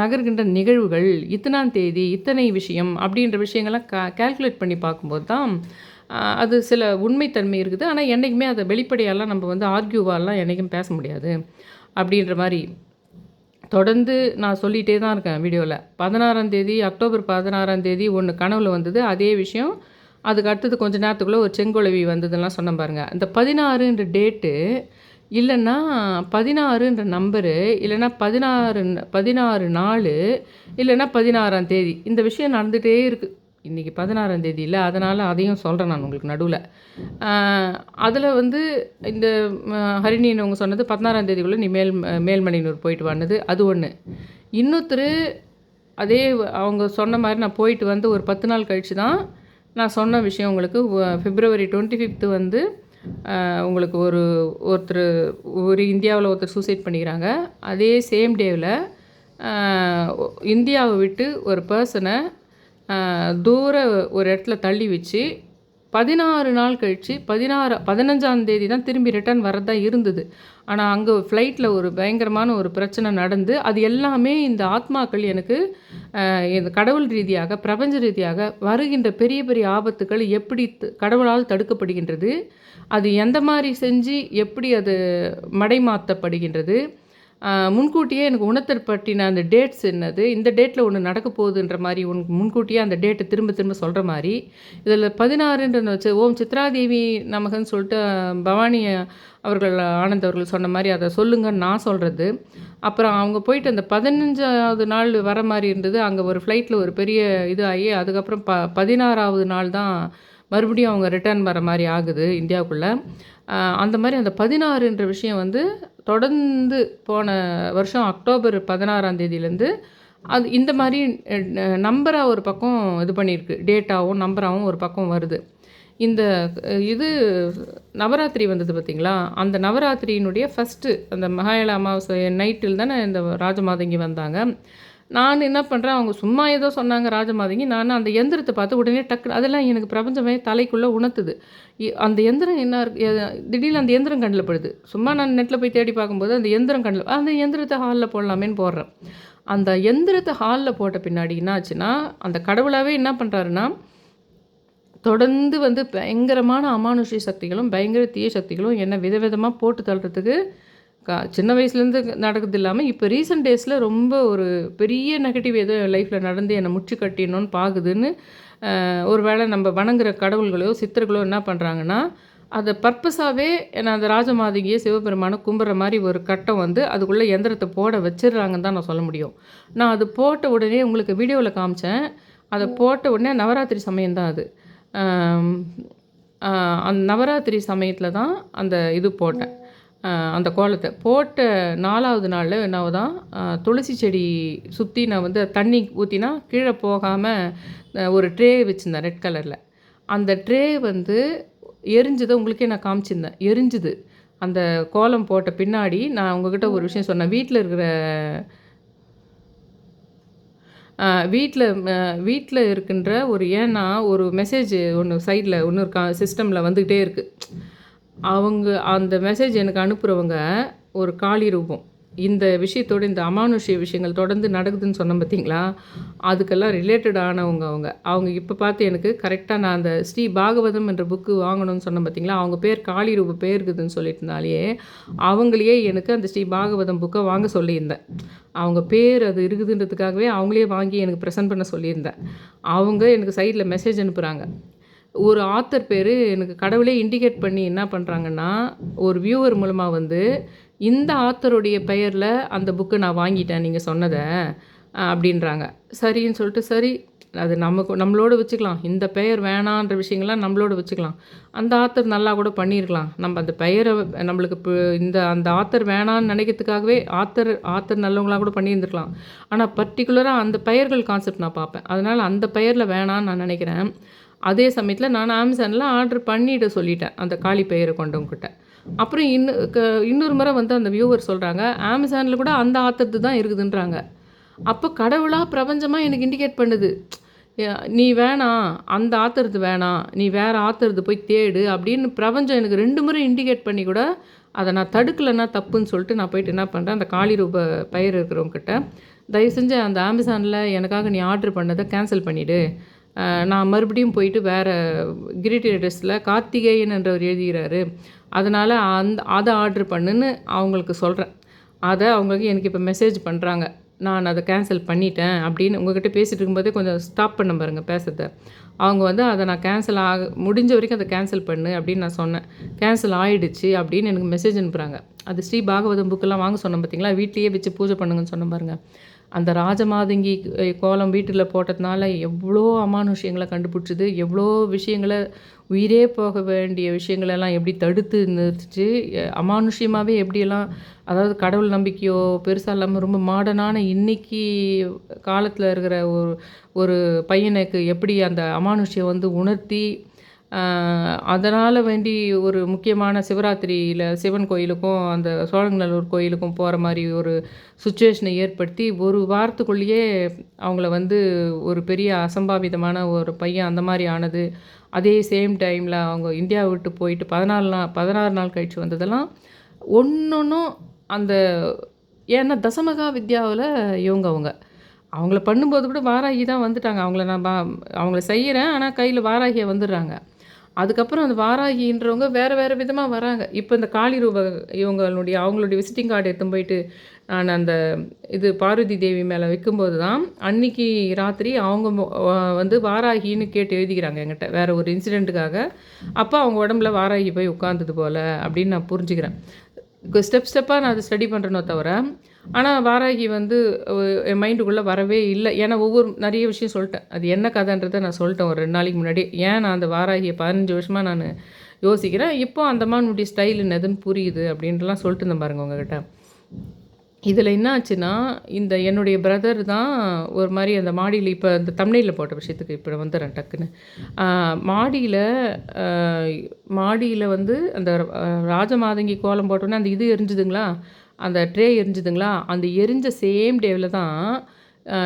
நகர்கின்ற நிகழ்வுகள், இத்தனாம் தேதி, இத்தனை விஷயம் அப்படின்ற விஷயங்கள்லாம் கால்குலேட் பண்ணி பார்க்கும்போது தான் அது சில உண்மைத்தன்மை இருக்குது. ஆனால் என்றைக்குமே அதை வெளிப்படையாலாம் நம்ம வந்து ஆர்கியூவாலாம் என்றைக்கும் பேச முடியாது அப்படின்ற மாதிரி தொடர்ந்து நான் சொல்லிகிட்டே தான் இருக்கேன் வீடியோவில். 16ஆம் தேதி, அக்டோபர் 16ஆம் தேதி ஒன்று கனவுல வந்தது. அதே விஷயம் அதுக்கு அடுத்தது கொஞ்ச நேரத்துக்குள்ளே ஒரு செங்குளவி வந்ததுலாம் சொன்னேன் பாருங்கள். இந்த 16ன்ற டேட்டு இல்லைன்னா 16ன்ற நம்பரு இல்லைன்னா 16 நாள் இல்லைன்னா 16ஆம் தேதி இந்த விஷயம் நடந்துகிட்டே இருக்குது. இன்றைக்கி 16ஆம் தேதி இல்லை, அதனால் அதையும் சொல்கிறேன் நான் உங்களுக்கு நடுவில். அதில் வந்து இந்த ஹரிணின்னு அவங்க சொன்னது 16ஆம் தேதிக்குள்ளே நீ மேல்மணினூர் போயிட்டு வந்தது அது ஒன்று. இன்னொருத்தர் அதே அவங்க சொன்ன மாதிரி நான் போயிட்டு வந்து ஒரு 10 நாள் கழித்து தான் நான் சொன்ன விஷயம் உங்களுக்கு. February 25 வந்து உங்களுக்கு ஒருத்தர் இந்தியாவில் ஒருத்தர் சூசைட் பண்ணிக்கிறாங்க. அதே சேம் டேவில் இந்தியாவை விட்டு ஒரு பர்சனை தூர ஒரு இடத்துல தள்ளி வச்சு 16 நாள் கழித்து 15ஆம் தேதி தான் திரும்பி ரிட்டர்ன் வரதா இருந்தது. ஆனால் அங்கே ஃப்ளைட்டில் ஒரு பயங்கரமான ஒரு பிரச்சனை நடந்து அது எல்லாமே இந்த ஆத்மாக்கள் எனக்கு இந்த கடவுள் ரீதியாக பிரபஞ்ச ரீதியாக வருகின்ற பெரிய பெரிய ஆபத்துக்கள் எப்படி கடவுளால் தடுக்கப்படுகின்றது, அது எந்த மாதிரி செஞ்சு எப்படி அது மடைமாற்றப்படுகின்றது, முன்கூட்டியே எனக்கு உணர்த்தப்பட்டின அந்த டேட்ஸ் என்னது, இந்த டேட்டில் ஒன்று நடக்க போகுதுன்ற மாதிரி முன்கூட்டியே அந்த டேட்டை திரும்ப திரும்ப சொல்கிற மாதிரி. இதில் 16ன்ற வச்சு ஓம் சித்ராதேவி நமகன்னு சொல்லிட்டு பவானி அவர்கள் ஆனந்த் அவர்கள் சொன்ன மாதிரி அதை சொல்லுங்கன்னு நான் சொல்கிறது. அப்புறம் அவங்க போயிட்டு அந்த 15ஆவது நாள் வர மாதிரி இருந்தது. அங்கே ஒரு ஃப்ளைட்டில் ஒரு பெரிய இது ஆகி அதுக்கப்புறம் 16ஆவது நாள் தான் மறுபடியும் அவங்க ரிட்டர்ன் வர மாதிரி ஆகுது இந்தியாவுக்குள்ளே. அந்த மாதிரி அந்த 16ன்ற விஷயம் வந்து தொடர்ந்து போன வருஷம் அக்டோபர் 16ஆம் தேதியிலேருந்து அது இந்த மாதிரி நம்பராக ஒரு பக்கம் இது பண்ணியிருக்கு, டேட்டாவும் நம்பராகவும் ஒரு பக்கம் வருது. இந்த இது நவராத்திரி வந்தது பார்த்திங்களா, அந்த நவராத்திரியினுடைய ஃபஸ்ட்டு அந்த மகாலய அமாவாசை நைட்டில் தானே இந்த ராஜமாதங்கி வந்தாங்க. நான் என்ன பண்ணுறேன், அவங்க சும்மா ஏதோ சொன்னாங்க ராஜமாதங்கி, நான் அந்த எந்திரத்தை பார்த்து உடனே டக்கு அதெல்லாம் எனக்கு பிரபஞ்சமே தலைக்குள்ளே உணர்த்துது. அந்த எந்திரம் என்ன திடீர்னு அந்த எந்திரம் கண்ணில் படுது. சும்மா நான் நெட்டில் போய் தேடி பார்க்கும்போது அந்த எந்திரம் கண்ணில், அந்த எந்திரத்தை ஹாலில் போடலாமேன்னு போடுறேன். அந்த எந்திரத்தை ஹாலில் போட்ட பின்னாடி என்ன ஆச்சுன்னா, அந்த கடவுளாகவே என்ன பண்ணுறாருன்னா தொடர்ந்து வந்து பயங்கரமான அமானுஷ்ய சக்திகளும் பயங்கர தீய சக்திகளும் என்ன விதவிதமாக போட்டு தள்ளுறதுக்கு சின்ன வயசுலேருந்து நடக்குது இல்லாமல் இப்போ ரீசெண்ட் டேஸில் ரொம்ப ஒரு பெரிய நெகட்டிவ் ஏதோ லைஃப்பில் நடந்து என்னை முற்றி கட்டிடணும்னு பார்க்குதுன்னு ஒரு வேளை நம்ம வணங்குற கடவுள்களோ சித்தர்களோ என்ன பண்ணுறாங்கன்னா அதை பர்பஸாகவே நான் அந்த ராஜமாதங்கியை சிவபெருமானை கும்பிட்ற மாதிரி ஒரு கட்டம் வந்து அதுக்குள்ளே எந்திரத்தை போட வச்சிடுறாங்கன்னு தான் நான் சொல்ல முடியும். நான் அது போட்ட உடனே உங்களுக்கு வீடியோவில் காமிச்சேன். அதை போட்ட உடனே நவராத்திரி சமயம்தான் அது. அந்த நவராத்திரி சமயத்தில் தான் அந்த இது போட்டேன். அந்த கோலத்தை போட்ட 4வது நாளில் என்ன தான் துளசி செடி சுற்றி நான் வந்து தண்ணி ஊற்றினா கீழே போகாமல் ஒரு ட்ரே வச்சுருந்தேன் ரெட் கலரில். அந்த ட்ரே வந்து எரிஞ்சுதை உங்களுக்கே நான் காமிச்சிருந்தேன், எரிஞ்சுது. அந்த கோலம் போட்ட பின்னாடி நான் உங்ககிட்ட ஒரு விஷயம் சொன்னேன். வீட்டில் இருக்கின்ற ஏன்னா ஒரு மெசேஜ் ஒன்று சைடில் ஒன்று சிஸ்டமில் வந்துக்கிட்டே இருக்குது. அவங்க அந்த மெசேஜ் எனக்கு அனுப்புகிறவங்க ஒரு காளி ரூபம். இந்த விஷயத்தோடு இந்த அமானுஷ்ய விஷயங்கள் தொடர்ந்து நடக்குதுன்னு சொன்னேன் பார்த்தீங்களா, அதுக்கெல்லாம் ரிலேட்டடானவங்க அவங்க இப்போ பார்த்து எனக்கு கரெக்டாக நான் அந்த ஸ்ரீ பாகவதம் என்ற புக்கு வாங்கணும்னு சொன்னேன் பார்த்தீங்களா, அவங்க பேர் காளி ரூப பேர் இருக்குதுன்னு சொல்லியிருந்தாலேயே அவங்களையே எனக்கு அந்த ஸ்ரீ பாகவதம் புக்கை வாங்க சொல்லியிருந்தேன். அவங்க பேர் அது இருக்குதுன்றதுக்காகவே அவங்களே வாங்கி எனக்கு ப்ரெசென்ட் பண்ண சொல்லியிருந்தேன். அவங்க எனக்கு சைடில் மெசேஜ் அனுப்புகிறாங்க. ஒரு ஆத்தர் பேர் எனக்கு கடவுளே இண்டிகேட் பண்ணி என்ன பண்ணுறாங்கன்னா, ஒரு வியூவர் மூலமாக வந்து இந்த ஆத்தருடைய பெயரில் அந்த புக்கு நான் வாங்கிட்டேன் நீங்கள் சொன்னதை அப்படின்றாங்க. சரின்னு சொல்லிட்டு சரி அது நம்மளோட வச்சுக்கலாம், இந்த பெயர் வேணான்ற விஷயங்கள்லாம் நம்மளோட வச்சுக்கலாம். அந்த ஆத்தர் நல்லா கூட பண்ணியிருக்கலாம். நம்ம அந்த பெயரை நம்மளுக்கு அந்த ஆத்தர் வேணான்னு நினைக்கிறதுக்காகவே ஆத்தர் நல்லவங்களாக கூட பண்ணியிருந்துருக்கலாம். ஆனால் பர்டிகுலராக அந்த பெயர்கள் கான்செப்ட் நான் பார்ப்பேன். அதனால் அந்த பெயரில் வேணான்னு நான் நினைக்கிறேன். அதே சமயத்தில் நான் அமேசானில் ஆர்டர் பண்ணிவிட சொல்லிட்டேன் அந்த காளி பெயரை கொண்டவங்கக்கிட்ட. அப்புறம் இன்னொரு முறை வந்து அந்த வியூவர் சொல்கிறாங்க அமேசானில் கூட அந்த ஆத்தர் தான் இருக்குதுன்றாங்க. அப்போ கடவுளாக பிரபஞ்சமாக எனக்கு இண்டிகேட் பண்ணுது. நீ வேணாம், அந்த ஆத்தரது வேணாம், நீ வேறு ஆத்தரது போய் தேடு அப்படின்னு பிரபஞ்சம் எனக்கு 2 முறை இண்டிகேட் பண்ணி கூட அதை நான் தடுக்கலைன்னா தப்புன்னு சொல்லிட்டு நான் போயிட்டு என்ன பண்ணுறேன், அந்த காளி ரூப பெயர் இருக்கிறவங்ககிட்ட, தயவு செஞ்சு அந்த அமேசானில் எனக்காக நீ ஆர்டர் பண்ணதை கேன்சல் பண்ணிவிடு. நான் மறுபடியும் போயிட்டு வேறு கிரீட்டி ரைடர்ஸில் கார்த்திகேயன் என்றவர் எழுதுகிறாரு, அதனால் அதை ஆர்டர் பண்ணுன்னு அவங்களுக்கு சொல்கிறேன். அதை அவங்களுக்கு எனக்கு இப்போ மெசேஜ் பண்ணுறாங்க, நான் அதை கேன்சல் பண்ணிட்டேன் அப்படின்னு. உங்கள்கிட்ட பேசிகிட்டு இருக்கும்போதே கொஞ்சம் ஸ்டாப் பண்ண பாருங்கள் பேசுகிறத. அவங்க வந்து அதை நான் கேன்சல் முடிஞ்ச வரைக்கும் அதை கேன்சல் பண்ணு அப்படின்னு நான் சொன்னேன். கேன்சல் ஆகிடுச்சு அப்படின்னு எனக்கு மெசேஜ் அனுப்புகிறாங்க. அது ஸ்ரீ பாகவதம் புக்கெல்லாம் வாங்க சொன்னேன் பார்த்தீங்களா, வீட்லேயே வச்சு பூஜை பண்ணுங்கன்னு சொன்ன பாருங்கள். அந்த ராஜமாதங்கி கோலம் வீட்டில் போட்டதுனால எவ்வளோ அமானுஷ்யங்களை கண்டுபிடிச்சிது, எவ்வளோ விஷயங்களை, உயிரே போக வேண்டிய விஷயங்களெல்லாம் எப்படி தடுத்து நிறுத்துச்சு, அமானுஷ்யமாகவே எப்படியெல்லாம், அதாவது கடவுள் நம்பிக்கையோ பெருசாக இல்லாமல் ரொம்ப மாடர்னான இன்றைக்கி காலத்தில் இருக்கிற ஒரு பையனுக்கு எப்படி அந்த அமானுஷ்யம் வந்து உணர்த்தி, அதனால் வேண்டி ஒரு முக்கியமான சிவராத்திரியில் சிவன் கோயிலுக்கும் அந்த சோழங்கநல்லூர் கோயிலுக்கும் போகிற மாதிரி ஒரு சுச்சுவேஷனை ஏற்படுத்தி ஒரு வாரத்துக்குள்ளேயே அவங்கள வந்து ஒரு பெரிய அசம்பாவிதமான ஒரு பையன் அந்த மாதிரி ஆனது. அதே சேம் டைமில் அவங்க இந்தியாவை விட்டு போயிட்டு 16 நாள் கழித்து வந்ததெல்லாம் ஒன்றொன்றும் அந்த, ஏன்னா தசமகா வித்யாவில் அவங்க அவங்கள பண்ணும்போது கூட வாராகி தான் வந்துட்டாங்க. அவங்கள செய்கிறேன், ஆனால் கையில் வாராகியை வந்துடுறாங்க. அதுக்கப்புறம் அந்த வாராகின்றவங்க வேறு விதமாக வராங்க. இப்போ இந்த காளி ரூப அவங்களுடைய விசிட்டிங் கார்டு எடுத்துன்னு போயிட்டு நான் அந்த பார்வதி தேவி மேலே வைக்கும்போது தான் அன்றைக்கி ராத்திரி அவங்க வந்து வாராகின்னு கேட்டு எழுதிக்கிறாங்க என்கிட்ட வேறு ஒரு இன்சிடெண்ட்டுக்காக. அப்போ அவங்க உடம்புல வாராகி போய் உட்காந்தது போல் அப்படின்னு நான் புரிஞ்சுக்கிறேன். ஸ்டெப்பாக நான் அதை ஸ்டடி பண்ணுறனோ தவிர, ஆனால் வாராகி வந்து என் மைண்டுக்குள்ளே வரவே இல்லை. ஏன்னா நிறைய விஷயம் சொல்லிட்டேன். அது என்ன கதைன்றதை நான் சொல்லிட்டேன் ஒரு 2 நாளைக்கு முன்னாடி. ஏன் நான் அந்த வாராகியை 15 வருஷமாக நான் யோசிக்கிறேன், இப்போ அந்த அம்மானுடைய ஸ்டைல் என்னதுன்னு புரியுது அப்படின்ட்டுலாம் சொல்லிட்டு இருந்தேன் பாருங்கள் உங்ககிட்ட. இதில் என்ன ஆச்சுன்னா, என்னுடைய பிரதர் தான் ஒரு மாதிரி அந்த மாடியில், இப்போ இந்த தம்ப்நெயில்ல போட்ட விஷயத்துக்கு இப்போ வந்துடுறேன் டக்குன்னு. மாடியில் வந்து அந்த ராஜமாதங்கி கோலம் போட்டோன்னே அந்த எரிஞ்சுதுங்களா, அந்த ட்ரே எரிஞ்சுதுங்களா, அந்த எரிஞ்ச சேம் டேவில் தான்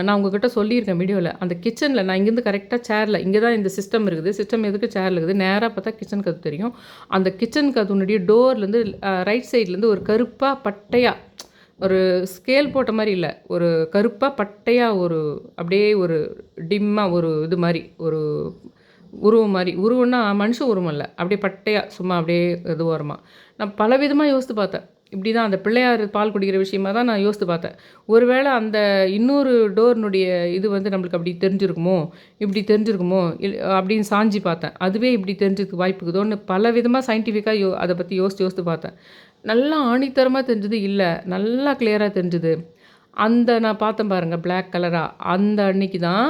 நான் உங்ககிட்ட சொல்லியிருக்கேன் வீடியோவில். அந்த கிச்சனில் நான் இங்கேருந்து கரெக்டாக சேரில், இங்கே தான் இந்த சிஸ்டம் இருக்குது, சிஸ்டம் எதுக்கு சேரில் இருக்குது, நேராக பார்த்தா கிச்சன் கதவு தெரியும். அந்த கிச்சன் கதவுனுடைய டோர்லேருந்து ரைட் சைட்லேருந்து ஒரு கருப்பாக பட்டையாக, ஒரு ஸ்கேல் போட்ட மாதிரி இல்லை, ஒரு கருப்பாக பட்டையாக ஒரு அப்படியே ஒரு டிம்மாக ஒரு இது மாதிரி ஒரு உருவம் மாதிரி, உருவம்னா மனுஷ உருவம் இல்லை, அப்படியே பட்டையாக சும்மா அப்படியே இது ஓரமாக. நான் பல விதமாக யோசித்து பார்த்தேன். இப்படி தான் அந்த பிள்ளையார் பால் குடிக்கிற விஷயமா தான் நான் யோசித்து பார்த்தேன். ஒருவேளை அந்த இன்னொரு டோர்னுடைய இது வந்து நம்மளுக்கு அப்படி தெரிஞ்சிருக்குமோ, இப்படி தெரிஞ்சிருக்குமோ அப்படின்னு சாஞ்சி பார்த்தேன். அதுவே இப்படி தெரிஞ்சதுக்கு வாய்ப்பு இருக்குதோன்னு பல விதமாக சயின்டிஃபிக்காக அதை பற்றி யோசித்து பார்த்தேன். நல்லா ஆணித்தரமாக தெரிஞ்சுது இல்லை, நல்லா கிளியராக தெரிஞ்சுது. நான் பார்த்தேன் பாருங்கள் பிளாக் கலராக, அந்த அன்னைக்கு தான்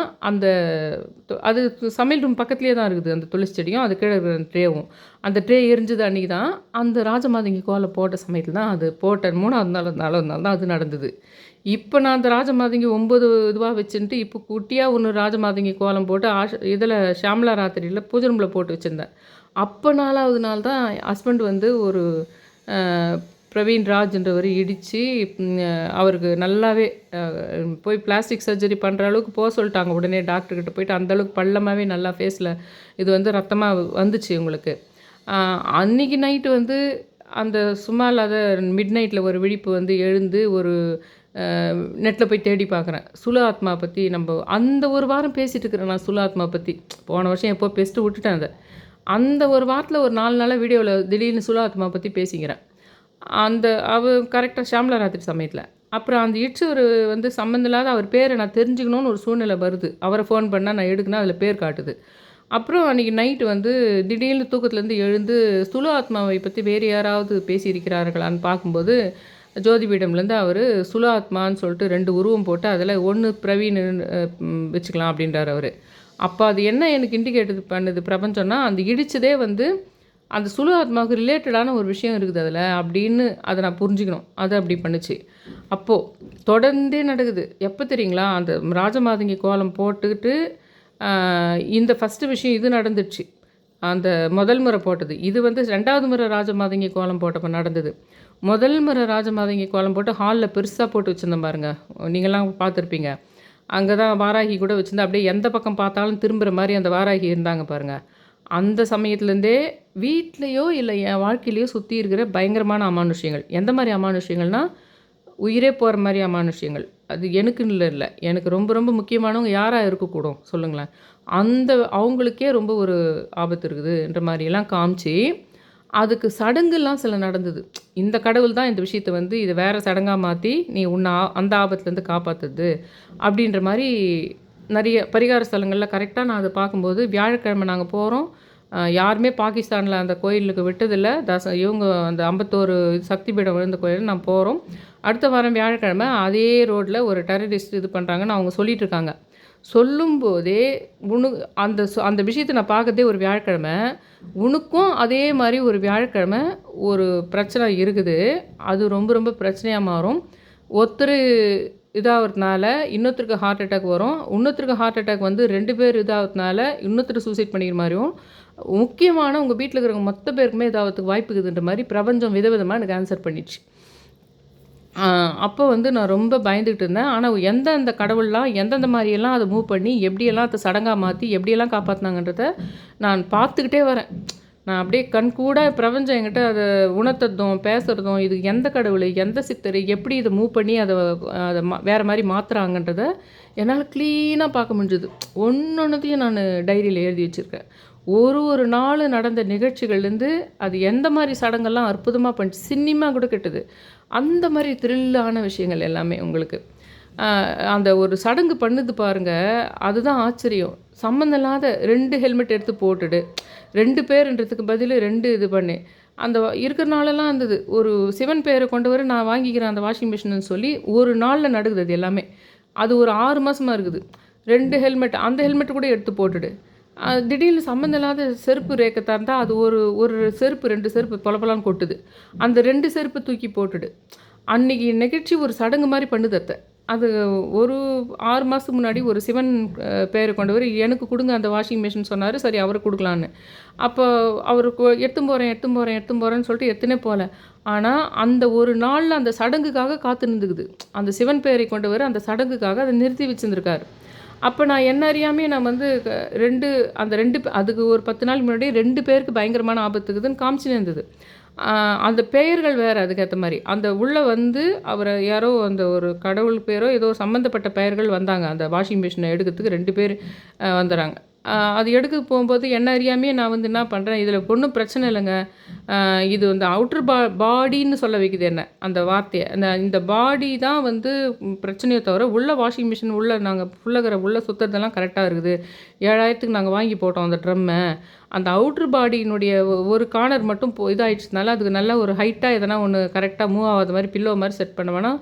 அது சமையல் ரூம் பக்கத்துலேயே தான் இருக்குது அந்த துளசி செடியும், அது கீழே இருக்கிற ட்ரேவும். அந்த ட்ரே எரிஞ்சது அன்றைக்கி தான், அந்த ராஜமாதங்கி கோலம் போட்ட சமயத்தில் தான் அது போட்ட 3வது நாள் தான் அது நடந்தது. இப்போ நான் அந்த ராஜமாதங்கி 9 இதுவாக வச்சுட்டு இப்போ குட்டியாக ஒன்று ராஜமாதங்கி கோலம் போட்டு இதில் ஷாம்லா ராத்திரியில் பூஜை ரூமில் போட்டு வச்சுருந்தேன். அப்போ 4வது நாள் தான் ஹஸ்பண்ட் வந்து ஒரு பிரவீன் ராஜ்ன்றவர் இடித்து அவருக்கு நல்லாவே போய் பிளாஸ்டிக் சர்ஜரி பண்ணுற அளவுக்கு போக சொல்லிட்டாங்க. உடனே டாக்டர்கிட்ட போயிட்டு அந்தளவுக்கு பள்ளமாகவே நல்லா ஃபேஸில் இது வந்து ரத்தமாக வந்துச்சு உங்களுக்கு. அன்றைக்கி நைட்டு வந்து அந்த சும்மா இல்லாத மிட் நைட்டில் ஒரு விழிப்பு வந்து எழுந்து ஒரு நெட்டில் போய் தேடி பார்க்குறேன் சுல ஆத்மா பற்றி. நம்ம அந்த ஒரு வாரம் பேசிகிட்டு இருக்கிறேன் நான் சுல ஆத்மா பற்றி. போன வருஷம் எப்போ பேசிட்டு விட்டுட்டேன். அந்த ஒரு வாரத்தில் ஒரு 4 நாளாக வீடியோவில் திடீர்னு சுல ஆத்மா பற்றி பேசிக்கிறேன். கரெக்டாக ஷாம்லா ராத்திரி சமயத்தில். அப்புறம் அந்த இட்ஸவர் வந்து சம்மந்தம் இல்லாத அவர் பேரை நான் தெரிஞ்சுக்கணுன்னு ஒரு சூழ்நிலை வருது. அவரை ஃபோன் பண்ணால் நான் எடுக்கணும், அதில் பேர் காட்டுது. அப்புறம் அன்றைக்கி நைட்டு வந்து திடீர்னு தூக்கத்துலேருந்து எழுந்து சுல ஆத்மாவை பற்றி வேறு யாராவது பேசியிருக்கிறார்களான்னு பார்க்கும்போது ஜோதிபீடம்லேருந்து அவர் சுல ஆத்மான்னு சொல்லிட்டு 2 உருவம் போட்டு அதில் ஒன்று பிரவீன் வச்சுக்கலாம் அப்படின்றார் அவர். அப்போ அது என்ன எனக்கு இண்டிகேட் பண்ணுது பிரபஞ்சம்னா, அந்த இடித்ததே வந்து அந்த சுல ஆத்மாவுக்கு ரிலேட்டடான ஒரு விஷயம் இருக்குது அதில் அப்படின்னு அதை நான் புரிஞ்சுக்கணும். அது அப்படி பண்ணுச்சு. அப்போது தொடர்ந்தே நடக்குது. எப்போ தெரியுங்களா, அந்த ராஜமாதங்கி கோலம் போட்டுக்கிட்டு இந்த ஃபஸ்ட்டு விஷயம் இது நடந்துடுச்சு. அந்த முதல் முறை போட்டது இது வந்து 2வது முறை ராஜமாதங்கி கோலம் போட்டப்போ நடந்தது. முதல் முறை ராஜமாதங்கி கோலம் போட்டு ஹாலில் பெருசாக போட்டு வச்சுருந்தேன் பாருங்கள், நீங்களாம் பார்த்துருப்பீங்க. அங்கே தான் வாராகி கூட வச்சுருந்து அப்படியே எந்த பக்கம் பார்த்தாலும் திரும்புகிற மாதிரி அந்த வாராகி இருந்தாங்க பாருங்கள். அந்த சமயத்துலேருந்தே வீட்லேயோ இல்லை என் வாழ்க்கையிலையோ சுற்றி இருக்கிற பயங்கரமான அமானுஷ்யங்கள். எந்த மாதிரி அமானுஷ்யங்கள்னால் உயிரே போகிற மாதிரி அமானுஷ்யங்கள். அது எனக்குன்னு இல்லை, எனக்கு ரொம்ப ரொம்ப முக்கியமானவங்க யாராக இருக்கக்கூடும் சொல்லுங்களேன். அந்த அவங்களுக்கே ரொம்ப ஒரு ஆபத்து இருக்குதுன்ற மாதிரியெல்லாம் காமிச்சு அதுக்கு சடங்குலாம் சில நடந்தது. இந்த கடவுள் தான் இந்த விஷயத்த வந்து இதை வேறு சடங்காக மாற்றி நீ உன்னை அந்த ஆபத்துலேருந்து காப்பாற்றுது அப்படின்ற மாதிரி நிறைய பரிகார ஸ்தலங்களில் கரெக்டாக நான் அதை பார்க்கும்போது வியாழக்கிழமை நாங்கள் போகிறோம். யாருமே பாகிஸ்தானில் அந்த கோயிலுக்கு விட்டதில்லை. இவங்க அந்த 51 சக்தி பீடம் விழுந்த கோயில் நான் போகிறோம். அடுத்த வாரம் வியாழக்கிழமை அதே ரோட்டில் ஒரு டெரரிஸ்ட் இது பண்ணுறாங்கன்னு அவங்க சொல்லிகிட்டு இருக்காங்க. சொல்லும்போதே அந்த விஷயத்தை நான் பார்க்கறதே ஒரு வியாழக்கிழமை. உனக்கும் அதே மாதிரி ஒரு வியாழக்கிழமை ஒரு பிரச்சனை இருக்குது. அது ரொம்ப ரொம்ப பிரச்சனையாக மாறும். ஒருத்தர் இதாகிறதுனால இன்னொருத்தருக்கு ஹார்ட் அட்டாக் வரும். இன்னொருத்தருக்கு ஹார்ட் அட்டாக் வந்து 2 பேர் இதாகிறதுனால இன்னொருத்தர் சூசைட் பண்ணிக்கிற மாதிரியும், முக்கியமான உங்கள் வீட்டில் இருக்கிறவங்க மொத்த பேருக்குமே இதாகிறதுக்கு வாய்ப்பு இருக்குதுன்ற மாதிரி பிரபஞ்சம் விதவிதமாக எனக்கு ஆன்சர் பண்ணிடுச்சு. அப்போ வந்து நான் ரொம்ப பயந்துகிட்டு இருந்தேன். ஆனால் எந்தெந்த கடவுள்லாம் எந்தெந்த மாதிரியெல்லாம் அதை மூவ் பண்ணி எப்படியெல்லாம் அதை சடங்காக மாற்றி எப்படியெல்லாம் காப்பாற்றினாங்கன்றத நான் பார்த்துக்கிட்டே வரேன். நான் அப்படியே கண்கூட பிரபஞ்சம் என்கிட்ட அதை உணர்த்துறதும் பேசுகிறதும், இது எந்த கடவுள் எந்த சித்தர் எப்படி இதை மூவ் பண்ணி அதை வேறு மாதிரி மாற்றுறாங்கன்றத என்னால் க்ளீனாக பார்க்க முடிஞ்சுது. ஒன்றொன்றுத்தையும் நான் டைரியில் எழுதி வச்சுருக்கேன். ஒரு நாள் நடந்த நிகழ்ச்சிகள்லேருந்து அது எந்த மாதிரி சடங்கெல்லாம் அற்புதமாக பண்ணிச்சு. சினிமா கூட கெட்டது. அந்த மாதிரி த்ரில்லான விஷயங்கள் எல்லாமே உங்களுக்கு. அந்த ஒரு சடங்கு பண்ணுது பாருங்கள், அதுதான் ஆச்சரியம். சம்மந்தம் இல்லாத 2 ஹெல்மெட் எடுத்து போட்டுடு, 2 பேருன்றதுக்கு பதில் 2 இது பண்ணு. அந்த இருக்கிற நாளெல்லாம் இருந்தது. ஒரு சிவன் பேரை கொண்டு வர நான் வாங்கிக்கிறேன் அந்த வாஷிங் மிஷின்னு சொல்லி ஒரு நாளில் நடக்குது அது எல்லாமே. அது ஒரு 6 மாதமாக இருக்குது. 2 ஹெல்மெட், அந்த ஹெல்மெட் கூட எடுத்து போட்டுடு. திடீர்னு சம்மந்தம் இல்லாத செருப்பு ரேக்கத்தாக இருந்தால் அது ஒரு செருப்பு 2 செருப்பு பொலப்பலான்னு கொட்டுது. அந்த 2 செருப்பு தூக்கி போட்டுடு. அன்றைக்கி நிகழ்ச்சி ஒரு சடங்கு மாதிரி பண்ணுது அத்தை. அது ஒரு 6 மாதத்துக்கு முன்னாடி ஒரு சிவன் பேரை கொண்டவர் எனக்கு கொடுங்க அந்த வாஷிங் மிஷின் சொன்னார். சரி அவருக்கு கொடுக்கலான்னு. அப்போ அவருக்கு எடுத்துன்னு போகிறேன்னு சொல்லிட்டு எடுத்துனே போகல. ஆனால் அந்த ஒரு நாளில் அந்த சடங்குக்காக காத்து நின்றுக்குது. அந்த சிவன் பேரை கொண்டவர் அந்த சடங்குக்காக அதை நிறுத்தி வச்சுருந்துருக்காரு. அப்போ நான் என்ன அறியாமே நான் வந்து 2 அதுக்கு ஒரு 10 நாள் முன்னாடி 2 பேருக்கு பயங்கரமான ஆபத்துக்குதுன்னு காமிச்சுன்னு இருந்தது. அந்த பெயர்கள் வேறு அதுக்கேற்ற மாதிரி. அந்த உள்ளே வந்து அவரை யாரோ அந்த ஒரு கடவுள் பேரோ ஏதோ சம்மந்தப்பட்ட பெயர்கள் வந்தாங்க. அந்த வாஷிங் மிஷினை எடுக்கிறதுக்கு 2 பேர் வந்துடுறாங்க. அது எடுக்க போகும்போது என்ன அறியாமையே நான் வந்து என்ன பண்ணுறேன், இதில் ஒன்றும் பிரச்சனை இல்லைங்க. இது வந்து அவுட்ரு பாடின்னு சொல்ல வைக்குது என்ன அந்த வார்த்தையை. இந்த பாடி தான் வந்து பிரச்சனையை தவிர உள்ள வாஷிங் மிஷின் உள்ள நாங்கள் உள்ள சுற்றுறதெல்லாம் கரெக்டாக இருக்குது. 7000க்கு நாங்கள் வாங்கி போட்டோம் அந்த ட்ரம்மை. அந்த அவுட்ரு பாடியினுடைய ஒரு கார்னர் மட்டும் இதாகிடுச்சதுனால அதுக்கு நல்ல ஒரு ஹைட்டாக எதனா ஒன்று கரெக்டாக மூவ் ஆகாத மாதிரி பில்லோ மாதிரி செட் பண்ணுவேன்னா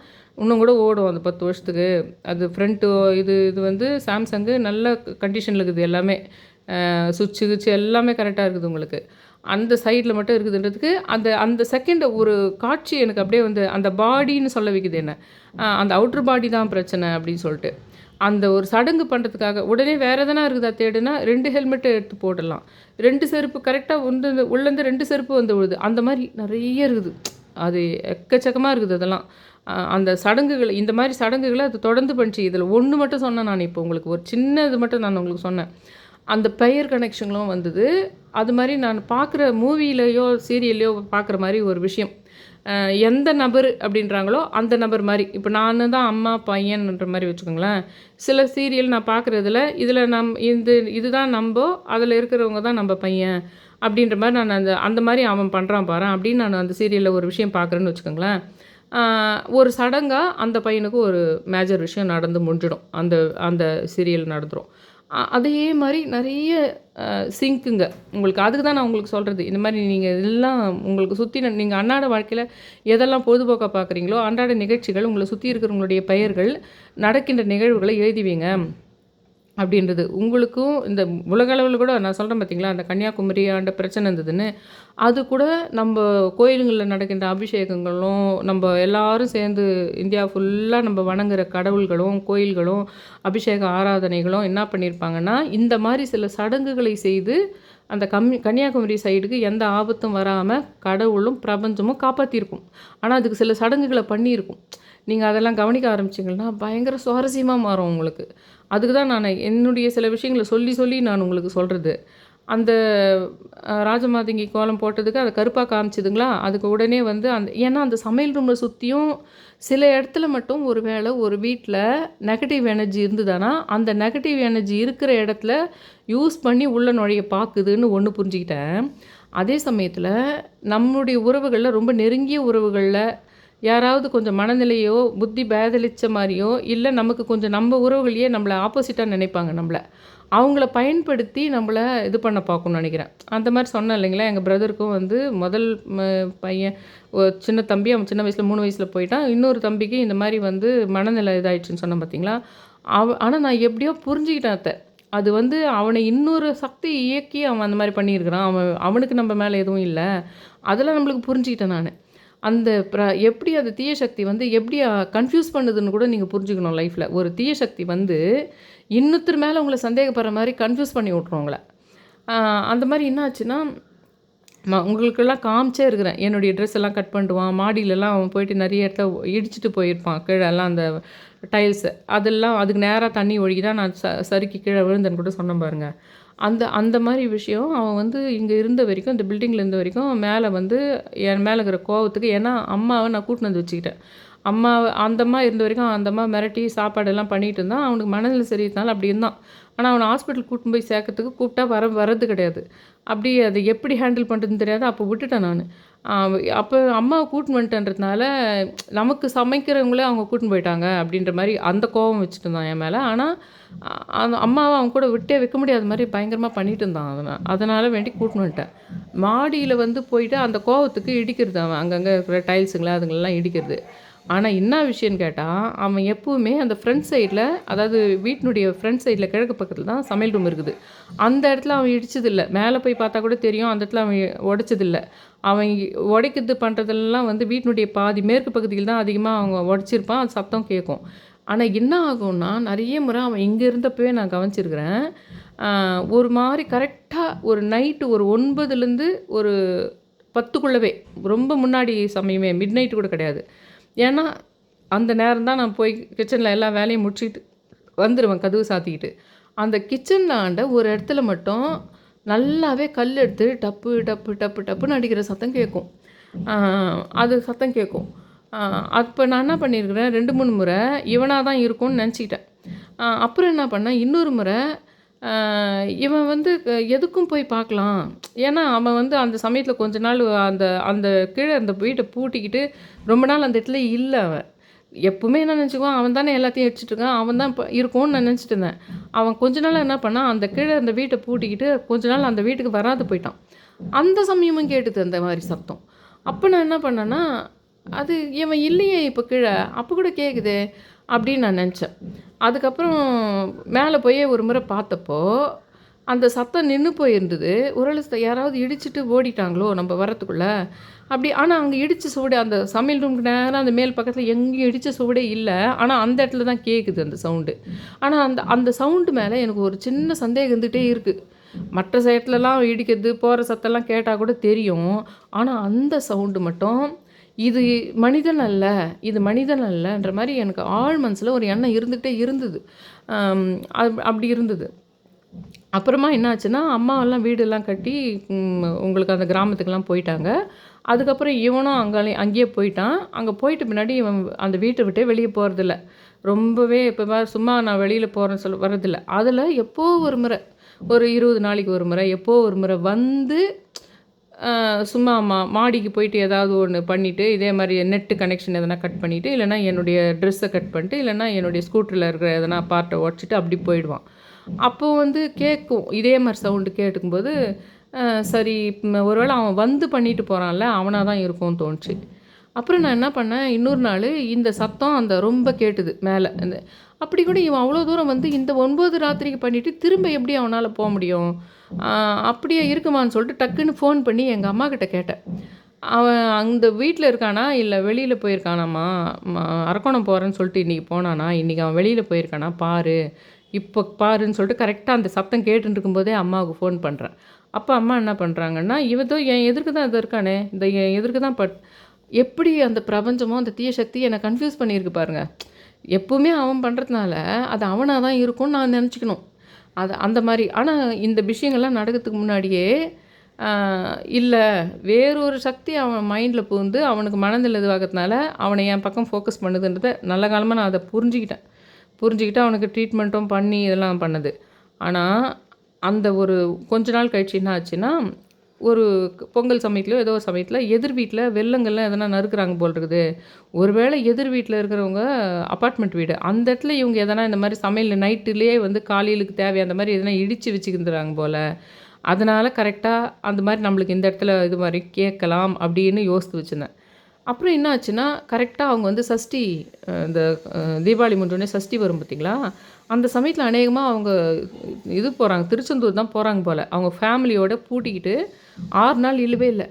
இன்னும் கூட ஓடும் அந்த 10 வருஷத்துக்கு. அது ஃப்ரண்ட்டு இது வந்து சாம்சங்கு நல்ல கண்டிஷனில் இருக்குது எல்லாமே. சுவிட்சு கிச்சு எல்லாமே கரெக்டாக இருக்குது உங்களுக்கு. அந்த சைடில் மட்டும் இருக்குதுன்றதுக்கு அந்த செகண்ட் ஒரு காட்சி எனக்கு அப்படியே வந்து அந்த பாடின்னு சொல்ல வைக்குது என்ன. அந்த அவுட்ரு பாடி தான் பிரச்சனை அப்படின்னு சொல்லிட்டு. அந்த ஒரு சடங்கு பண்ணுறதுக்காக உடனே வேறு எதனா இருக்குதா தேடுனா 2 ஹெல்மெட்டு எடுத்து போடலாம். 2 செருப்பு கரெக்டாக வந்து உள்ளேருந்து 2 செருப்பு வந்து விழுது. அந்த மாதிரி நிறைய இருக்குது. அது எக்கச்சக்கமாக இருக்குது அதெல்லாம். அந்த சடங்குகள் இந்த மாதிரி சடங்குகளை அது தொடர்ந்து பண்ணிச்சு. இதில் ஒன்று மட்டும் சொன்னேன் நான். இப்போ உங்களுக்கு ஒரு சின்ன இது மட்டும் நான் உங்களுக்கு சொன்னேன். அந்த பெயர் கனெக்ஷன்களும் வந்தது. அது மாதிரி நான் பார்க்குற மூவிலையோ சீரியல்லையோ பார்க்குற மாதிரி ஒரு விஷயம். எந்த நபர் அப்படின்றாங்களோ அந்த நபர் மாதிரி. இப்போ நான் தான் அம்மா பையன்ன்ற மாதிரி வச்சுக்கோங்களேன். சில சீரியல் நான் பார்க்குறதுல இதில் இதுதான் அதில் இருக்கிறவங்க தான் நம்ம பையன் அப்படின்ற மாதிரி நான் அந்த மாதிரி அவன் பண்ணுறான் பாரு அப்படின்னு நான் அந்த சீரியலில் ஒரு விஷயம் பார்க்குறேன்னு வச்சுக்கோங்களேன். ஒரு சடங்காக அந்த பையனுக்கு ஒரு மேஜர் விஷயம் நடந்து முடிஞ்சிடும். அந்த சீரியல் நடந்துடும். அதே மாதிரி நிறைய சிங்க்குங்க உங்களுக்கு. அதுக்கு தான் நான் உங்களுக்கு சொல்கிறது. இந்த மாதிரி நீங்கள் இதெல்லாம் உங்களுக்கு சுற்றி நீங்கள் அன்றாட வாழ்க்கையில் எதெல்லாம் பொழுதுபோக்காக பார்க்குறீங்களோ அன்றாட நிகழ்ச்சிகள் உங்களை சுற்றி இருக்கிறவங்களுடைய பெயர்கள் நடக்கின்ற நிகழ்வுகளை எழுதி வைங்க அப்படின்றது. உங்களுக்கும் இந்த உலகளவில் கூட நான் சொல்கிறேன் பார்த்தீங்களா, அந்த கன்னியாகுமரி ஆண்ட பிரச்சனை இருந்ததுன்னு. அது கூட நம்ம கோயிலுங்களில் நடக்கின்ற அபிஷேகங்களும் நம்ம எல்லாரும் சேர்ந்து இந்தியா ஃபுல்லாக நம்ம வணங்குற கடவுள்களும் கோயில்களும் அபிஷேக ஆராதனைகளும் என்ன பண்ணியிருப்பாங்கன்னா இந்த மாதிரி சில சடங்குகளை செய்து அந்த கன்னியாகுமரி சைடுக்கு எந்த ஆபத்தும் வராமல் கடவுளும் பிரபஞ்சமும் காப்பாற்றியிருக்கும். ஆனால் அதுக்கு சில சடங்குகளை பண்ணியிருக்கும். நீங்கள் அதெல்லாம் கவனிக்க ஆரம்பிச்சிங்கன்னா பயங்கர சுவாரஸ்யமாக மாறும் உங்களுக்கு. அதுக்கு தான் நான் என்னுடைய சில விஷயங்களை சொல்லி சொல்லி நான் உங்களுக்கு சொல்கிறது. அந்த ராஜமாதங்கி கோலம் போட்டதுக்கு அதை கருப்பாக காமிச்சிதுங்களா, அதுக்கு உடனே வந்து ஏன்னா அந்த சமையல் ரூமை சுற்றியும் சில இடத்துல மட்டும் ஒரு வேளை ஒரு வீட்டில் நெகட்டிவ் எனர்ஜி இருந்ததுன்னா அந்த நெகட்டிவ் எனர்ஜி இருக்கிற இடத்துல யூஸ் பண்ணி உள்ள நுழைய பார்க்குதுன்னு ஒன்று புரிஞ்சுக்கிட்டேன். அதே சமயத்தில் நம்முடைய உறவுகளில் ரொம்ப நெருங்கிய உறவுகளில் யாராவது கொஞ்சம் மனநிலையோ புத்தி பேதலிச்ச மாதிரியோ இல்லை நமக்கு கொஞ்சம் நம்ம உறவுகளையே நம்மளை ஆப்போசிட்டாக நினைப்பாங்க. அவங்கள பயன்படுத்தி நம்மளை இது பண்ண பார்க்கணும்னு நினைக்கிறேன். அந்த மாதிரி சொன்னேன் இல்லைங்களா, எங்கள் பிரதருக்கும் வந்து முதல் பையன் சின்ன தம்பி, அவன் சின்ன வயசில் 3 வயசில் போயிட்டான். இன்னொரு தம்பிக்கு இந்த மாதிரி வந்து மனநிலை இதாகிடுச்சின்னு சொன்னேன் பார்த்தீங்களா. ஆனால் நான் எப்படியோ புரிஞ்சுக்கிட்டேன் அத்தை. அது வந்து அவனை இன்னொரு சக்தி இயக்கி அவன் அந்த மாதிரி பண்ணியிருக்கிறான். அவனுக்கு நம்ம மேலே எதுவும் இல்லை. அதெல்லாம் நம்மளுக்கு புரிஞ்சுக்கிட்டேன் நான். அந்த எப்படி அந்த தீய சக்தி வந்து எப்படி கன்ஃபியூஸ் பண்ணுதுன்னு கூட நீங்கள் புரிஞ்சுக்கணும் லைஃப்பில். ஒரு தீய சக்தி வந்து இன்னொருத்தர் மேலே உங்களை சந்தேகப்படுற மாதிரி கன்ஃபியூஸ் பண்ணி விட்ருவோம் உங்களை. அந்த மாதிரி என்ன ஆச்சுன்னா, உங்களுக்கெல்லாம் காமிச்சே இருக்கிறேன். என்னுடைய ட்ரெஸ் எல்லாம் கட் பண்ணிடுவான். மாடியிலலாம் அவன் போயிட்டு நிறைய இடத்துல இடிச்சிட்டு போயிருப்பான். கீழே எல்லாம் அந்த டைல்ஸு அதெல்லாம் அதுக்கு நேராக தண்ணி ஒழுகி தான் நான் சறுக்கி கீழே விழுந்தேன்னு கூட சொன்னேன் பாருங்கள். அந்த மாதிரி விஷயம் அவன் வந்து இங்கே இருந்த வரைக்கும், இந்த பில்டிங்கில் இருந்த வரைக்கும் மேலே வந்து என் மேலே இருக்கிற கோவத்துக்கு, ஏன்னா அம்மாவை நான் கூட்டின்னு வந்து வச்சுக்கிட்டேன். அந்த அம்மா இருந்த வரைக்கும் அந்த அம்மா மிரட்டி சாப்பாடெல்லாம் பண்ணிகிட்டு இருந்தான். அவனுக்கு மனநிலை சரியினால அப்படி இருந்தான். ஆனால் அவனை ஹாஸ்பிட்டல் கூட்டின்னு போய் சேர்க்கறதுக்கு கூப்பிட்டா வர்றது கிடையாது. அப்படி அதை எப்படி ஹேண்டில் பண்ணுறதுன்னு தெரியாது. அப்போ விட்டுட்டேன் நான். அப்போ அம்மாவை கூட்டின்னு வந்துட்டேன்றதுனால நமக்கு சமைக்கிறவங்களே அவங்க கூட்டின்னு போயிட்டாங்க அப்படின்ற மாதிரி அந்த கோபம் வச்சுட்டு இருந்தான் என் மேலே. ஆனால் அந்த அம்மாவை அவன் கூட விட்டே வைக்க முடியாத மாதிரி பயங்கரமாக பண்ணிட்டு இருந்தான். அதனால் வேண்டி கூட்டின்னு வந்துட்டேன். மாடியில் வந்து போயிட்டு அந்த கோவத்துக்கு இடிக்கிறது, அவன் அங்கங்கே இருக்கிற டைல்ஸுங்களா அதுங்களெல்லாம் இடிக்கிறது. ஆனால் என்ன விஷயம்னு கேட்டால், அவன் எப்போவுமே அந்த ஃப்ரண்ட் சைடில், அதாவது வீட்டினுடைய ஃப்ரண்ட் சைடில் கிழக்கு பக்கத்தில் தான் சமையல் ரூம் இருக்குது. அந்த இடத்துல அவன் இடிச்சதில்லை. மேலே போய் பார்த்தா கூட தெரியும், அந்த இடத்துல அவன் உடைச்சதில்லை. அவன் உடைக்கிறது பண்ணுறதெல்லாம் வந்து வீட்டினுடைய பாதி மேற்கு பகுதியில் தான் அதிகமாக அவங்க உடச்சிருப்பான். அது சத்தம் கேட்கும். ஆனால் என்ன ஆகும்னா, நிறைய முறை அவன் இங்கே இருந்தப்பவே நான் கவனிச்சிருக்கிறேன். ஒரு மாதிரி கரெக்டாக ஒரு நைட்டு ஒரு 9லேருந்து ஒரு 10க்குள்ளவே, ரொம்ப முன்னாடி சமயமே, மிட் நைட்டு கூட கிடையாது. ஏன்னா அந்த நேரம் தான் நான் போய் கிச்சனில் எல்லா வேலையும் முடிச்சுட்டு வந்துடுவேன் கதவு சாத்திக்கிட்டு. அந்த கிச்சனாண்ட ஒரு இடத்துல மட்டும் நல்லாவே கல் எடுத்து டப்பு டப்பு டப்பு டப்புன்னு அடிக்கிற சத்தம் கேட்கும். அது சத்தம் கேட்கும். அப்போ நான் என்ன பண்ணியிருக்கிறேன், 2-3 முறை இவனாக தான் இருக்கும்னு நினச்சிக்கிட்டேன். அப்புறம் என்ன பண்ணேன், இன்னொரு முறை இவன் வந்து எதுக்கும் போய் பார்க்கலாம். ஏன்னா அவன் வந்து அந்த சமயத்தில் கொஞ்ச நாள் அந்த அந்த கீழே அந்த வீட்டை பூட்டிக்கிட்டு ரொம்ப நாள் அந்த இடத்துல இல்லை. அவன் எப்பவுமே என்ன நினச்சிக்குவான், அவன் தானே எல்லாத்தையும் வச்சுட்ருக்கான், அவன் தான் இப்போ இருக்கும்னு நான் நினச்சிட்டு இருந்தேன். அவன் கொஞ்ச நாள் என்ன பண்ணான், அந்த கீழே அந்த வீட்டை பூட்டிக்கிட்டு கொஞ்ச நாள் அந்த வீட்டுக்கு வராது போயிட்டான். அந்த சமயமும் கேட்டுது அந்த மாதிரி சத்தம். அப்போ நான் என்ன பண்ணேன்னா, அது இவன் இல்லையே இப்போ கீழே, அப்போ கூட கேட்குதே அப்படின்னு நான் நினச்சேன். அதுக்கப்புறம் மேலே போய் ஒரு முறை பார்த்தப்போ அந்த சத்தம் நின்று போயிருந்தது. ஒருவேளை யாராவது இடிச்சிட்டு ஓடிட்டாங்களோ நம்ம வரத்துக்குள்ளே அப்படி. ஆனால் அங்கே இடித்த சுவடு அந்த சமையல் ரூமுக்கு நேரம் அந்த மேல் பக்கத்தில் எங்கேயும் இடித்த சுவடே இல்லை. ஆனால் அந்த இடத்துல தான் கேட்குது அந்த சவுண்டு. ஆனால் அந்த சவுண்டு மேலே எனக்கு ஒரு சின்ன சந்தேகம் இருந்துகிட்டே இருக்குது. மற்ற சைட்லலாம் இடிக்கிறது போகிற சத்தம்லாம் கேட்டால் கூட தெரியும். ஆனால் அந்த சவுண்டு மட்டும் இது மனிதன் அல்ல, இது மனிதன் அல்லன்ற மாதிரி எனக்கு ஆழ் மனசில் ஒரு எண்ணம் இருந்துகிட்டே இருந்தது. அப்படி இருந்தது. அப்புறமா என்ன ஆச்சுன்னா, அம்மாவெல்லாம் வீடெல்லாம் கட்டி உங்களுக்கு அந்த கிராமத்துக்கெல்லாம் போயிட்டாங்க. அதுக்கப்புறம் இவனும் அங்கேயே போயிட்டான். அங்கே போயிட்ட பின்னாடி இவன் அந்த வீட்டை விட்டே வெளியே போகிறதில்ல. ரொம்பவே இப்போ சும்மா நான் வெளியில் போகிறேன்னு வர்றதில்ல. அதில் எப்போ ஒரு முறை, ஒரு 20 நாளைக்கு ஒரு முறை, எப்போ ஒரு முறை வந்து சும்மா மாடிக்கு போயிட்டு ஏதாவது ஒன்று பண்ணிவிட்டு, இதே மாதிரி நெட்டு கனெக்ஷன் எதனா கட் பண்ணிவிட்டு, இல்லைனா என்னுடைய ட்ரெஸ்ஸை கட் பண்ணிட்டு, இல்லைனா என்னுடைய ஸ்கூட்டரில் இருக்கிற எதனா பார்ட்டை உடச்சிட்டு அப்படி போயிடுவான். அப்போது வந்து கேட்கும், இதே மாதிரி சவுண்டு கேட்டுக்கும்போது சரி ஒருவேளை அவன் வந்து பண்ணிட்டு போகிறான்ல, அவனாக தான் இருக்கும்னு தோணுச்சு. அப்புறம் நான் என்ன பண்ணேன், இன்னொரு நாள் இந்த சத்தம் அந்த ரொம்ப கேட்டுது மேலே. அப்படி கூட இவன் அவ்வளோ தூரம் வந்து இந்த 9 ராத்திரிக்கு பண்ணிவிட்டு திரும்ப எப்படி அவனால் போக முடியும், அப்படியே இருக்குமான்னு சொல்லிட்டு டக்குன்னு ஃபோன் பண்ணி எங்கள் அம்மாக்கிட்ட கேட்டேன். அவன் அந்த வீட்டில் இருக்கானா இல்லை வெளியில் போயிருக்கானாம்மா, அரக்கோணம் போகிறேன்னு சொல்லிட்டு இன்றைக்கி போனானா, இன்றைக்கி அவன் வெளியில் போயிருக்கானா பாரு, இப்போ பாருன்னு சொல்லிட்டு கரெக்டாக அந்த சத்தம் கேட்டுன்னு இருக்கும்போதே அம்மாவுக்கு ஃபோன் பண்ணுறேன். அப்போ அம்மா என்ன பண்ணுறாங்கன்னா, இவதோ என் எதிர்க்க தான் இது இருக்கானே, இந்த என் எதிர்க்க தான் எப்படி அந்த பிரபஞ்சமோ, அந்த தீய சக்தி என்னை கன்ஃப்யூஸ் பண்ணியிருக்கு பாருங்க. எப்பவுமே அவன் பண்ணுறதுனால, அது அவனா தான் இருக்கும்னு நான் நெனச்சுக்கணும். அது அந்த மாரி. ஆனா இந்த விஷயங்கள்லாம் நடக்கிறதுக்கு முன்னாடியே, ஆ இல்ல வேறொரு சக்தி அவன் மைண்டில புகுந்து, அவனுக்கு மனநிலை இதுவாகுறதுனால, அவன என் பக்கம் ஃபோக்கஸ் பண்ணுதுன்றத நல்ல காலமா நான் அத புரிஞ்சுக்கிட்டேன். புரிஞ்சுக்கிட்டு அவனுக்கு ட்ரீட்மெண்ட்டும் பண்ணி இதெல்லாம் பண்ணது. ஆனா, அந்த ஒரு கொஞ்ச நாள் கழிச்சு என்ன ஆச்சுன்னா, ஒரு பொங்கல் சமயத்திலயோ ஏதோ ஒரு சமயத்தில எதிர் வீட்ல வெள்ளங்கள்லாம் எதனா நறுக்குறாங்க போல இருக்குது. ஒருவேளை எதிர் வீட்ல இருக்கிறவங்க அபார்ட்மெண்ட் வீடு. அந்த இடத்துல இவங்க எதனா இந்த மாரி சமையல்ல நைட்டுலயே வந்து காலையிலுக்கு தேவையான அந்த மாரி எதனா இடிச்சு வச்சுக்கிந்துறாங்க போல. அதனால கரெக்ட்டா அந்த மாரி நம்மளுக்கு இந்த இடத்துல இது மாரி கேட்கலாம் அப்படின்னு யோசித்து வச்சிருந்தேன். அப்புறம் என்ன ஆச்சுன்னா, கரெக்ட்டா அவங்க வந்து சஷ்டி இந்த தீபாவளி முடிஞ்சோனே சஷ்டி வரும் பார்த்தீங்களா? அந்த சமயத்தில அநேகமா அவங்க இது போறாங்க, திருச்செந்தூர் தான் போறாங்க போல. அவங்க ஃபேமிலியோட பூட்டிக்கிட்டு 6 நாள் இல்லவே இல்ல.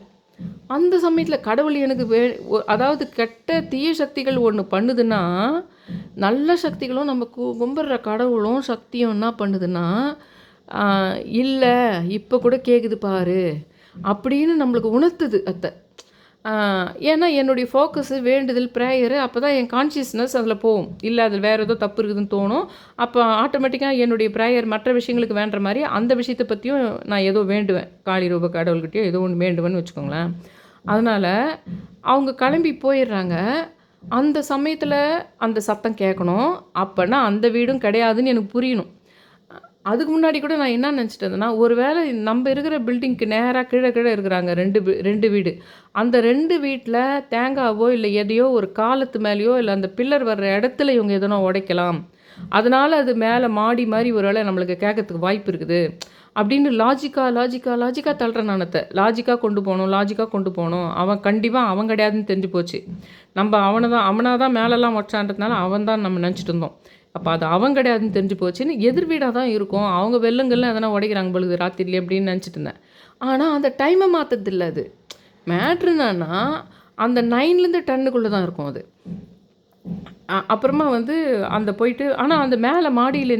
அந்த சமயத்தில கடவுள் எனக்கு அதாவது கெட்ட தீய சக்திகள் ஒண்ணு பண்ணுதுன்னா, நல்ல சக்திகளும் நம்ம கும்பிடுற கடவுளும், சக்தியும் என்ன பண்ணுதுன்னா, ஆ "இல்ல, இப்ப கூட கேட்குது பாரு" அப்படின்னு நம்மளுக்கு உணர்த்துது அத. ஆ ஏன்னா என்னுடைய ஃபோக்கஸு, வேண்டுதல், ப்ரேயரு அப்போ தான் என் கான்ஷியஸ்னஸ் அதில போகும். இல்ல அதில வேறு ஏதோ தப்பு இருக்குதுன்னு தோணும். அப்போ ஆட்டோமேட்டிக்கா என்னுடைய ப்ரேயர் மற்ற விஷயங்களுக்கு வேண்டுற மாரி, அந்த விஷயத்த பத்தியும் நான் ஏதோ வேண்டுவேன். காளி ரூப கடவுள்கிட்டயோ ஏதோ ஒண்ணு வேண்டுவேன்னு வச்சுக்கோங்களேன். அதனால அவங்க கிளம்பி போயிடுறாங்க. அந்த சமயத்தில அந்த சத்தம் கேட்கணும். அப்பன்னா அந்த வீடும் கிடையாதுன்னு எனக்கு புரியணும். அதுக்கு முன்னாடி கூட நான் என்ன நினச்சிட்டு இருந்தேன்னா, ஒரு வேளை நம்ப இருக்கிற பில்டிங்க்கு நேரா கீழ கீழ இருக்கிறாங்க 2 வீடு. அந்த 2 வீட்ல தேங்காவோ, இல்ல எதையோ ஒரு காலத்து மேலயோ, இல்ல அந்த பில்லர் வர்ற இடத்துல இவங்க எதனோ உடைக்கலாம். அதனால அது மேல மாடி மாரி ஒரு வேளை நம்மளுக்கு கேட்கறதுக்கு வாய்ப்பு இருக்குது. அப்படின்னு லாஜிக்கா தள்ளுறேன் நான் அத. லாஜிக்கா கொண்டு போணும். அவன் கண்டிப்பா அவன் கிடையாதுன்னு தெரிஞ்சு போச்சு. நம்ப அவனா தான் மேலலாம் உடைச்சான்றதுனால அவன் தான் நம்ம நெனச்சுட்டு இருந்தோம். அப்ப அது அவன் கிடையாதுன்னு தெரிஞ்சு போச்சுன்னு, எதிர் வீடா தான் இருக்கும். அவங்க வெள்ளங்கள்லாம் எதனா உடைக்கிறாங்க போல இருக்குது ராத்திரில அப்படின்னு நெனச்சுட்டு இருந்தேன். ஆனா அந்த டைம மாத்தறதில்ல அது. மேட்ரு என்னன்னா, அந்த 9லேருந்து 10க்குள்ள தான் இருக்கும் அது. அப்புறமா வந்து அந்த போயிட்டு ஆனா அந்த மேல மாடியில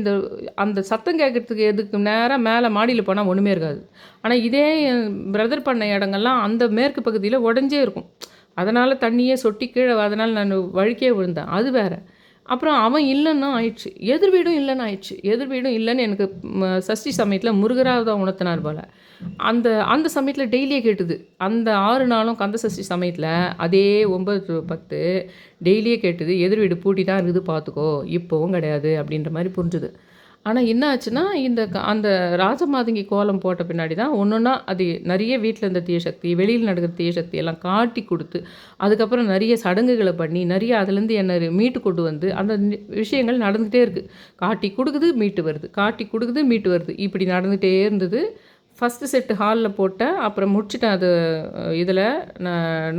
அந்த சத்தம் கேட்கறதுக்கு எதுக்கு நேரா மேல மாடியில போனா ஒண்ணுமே இருக்காது. ஆனா இதே என் பிரதர் பண்ண இடங்கள்லாம் அந்த மேற்கு பகுதியில உடைஞ்சே இருக்கும். அதனால தண்ணியே சொட்டி கீழ அதனால நானு வழுக்கியே விழுந்தேன். அது வேற. அப்புறம் அவன் இல்லன்னா ஆயிடுச்சு. எதிர் வீடும் இல்லன்னு ஆயிடுச்சு. எதிர் வீடும் இல்லன்னு எனக்கு சஷ்டி சமயத்தில முருகரா தான் உணர்த்தினார் போல. அந்த அந்த சமயத்தில டெய்லியே கேட்டுது. அந்த 6 நாளும் கந்த சஷ்டி சமயத்தில அதே 9 டூ 10 டெய்லியே கேட்டுது. எதிர் வீடு பூட்டி தான் இருக்குது பார்த்துக்கோ! இப்பவும் கிடையாது அப்டின்ற மாரி புரிஞ்சுது. ஆனா என்ன ஆச்சுன்னா, அந்த ராஜமாதங்கி கோலம் போட்ட பின்னாடி தான் ஒன்னொன்னா அது நெறைய வீட்ல இருந்த தீய சக்தி, வெளியில நடக்கிற தீய சக்தி எல்லாம் காட்டி குடுத்து, அதுக்கப்புறம் நெறைய சடங்குகள பண்ணி, நெறைய அதுலேருந்து என்ன மீட்டு கொண்டு வந்து, அந்த விஷயங்கள் நடந்துகிட்டே இருக்கு. காட்டி குடுக்குது, மீட்டு வருது. காட்டி குடுக்குது, மீட்டு வருது. இப்படி நடந்துட்டே இருந்தது. ஃபர்ஸ்ட்டு செட் ஹால்ல போட்டேன். அப்புறம் முடிச்சுட்டேன் அது இதில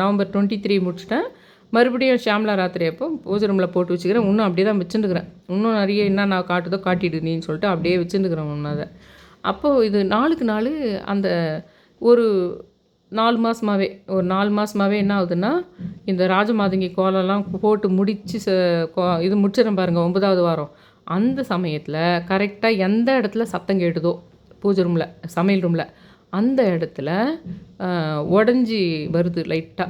நவம்பர் 23 முடிச்சுட்டேன். மறுபடியும் ஷியாமளா ராத்திரி அப்போ பூஜை ரூமில் போட்டு வச்சுக்கிறேன். இன்னும் அப்படியே தான் வச்சுருக்கிறேன். இன்னும் நிறைய என்னென்ன காட்டுதோ காட்டிடு நீன்னு சொல்லிட்டு அப்படியே வச்சுருக்கிறேன் இன்னும் அத. அப்போது இது நாளுக்கு நாள் அந்த ஒரு 4 மாசமாவே ஒரு 4 மாசமாவே என்ன ஆகுதுன்னா, இந்த ராஜமாதங்கி கோலம்லாம் போட்டு முடிச்சு இது முடிச்சிடுறேன் பாருங்க 9வது வாரம். அந்த சமயத்தில கரெக்ட்டா எந்த இடத்துல சத்தம் கேட்டுதோ பூஜை ரூமில, சமையல் ரூமில, அந்த இடத்துல உடஞ்சி வருது லைட்டா.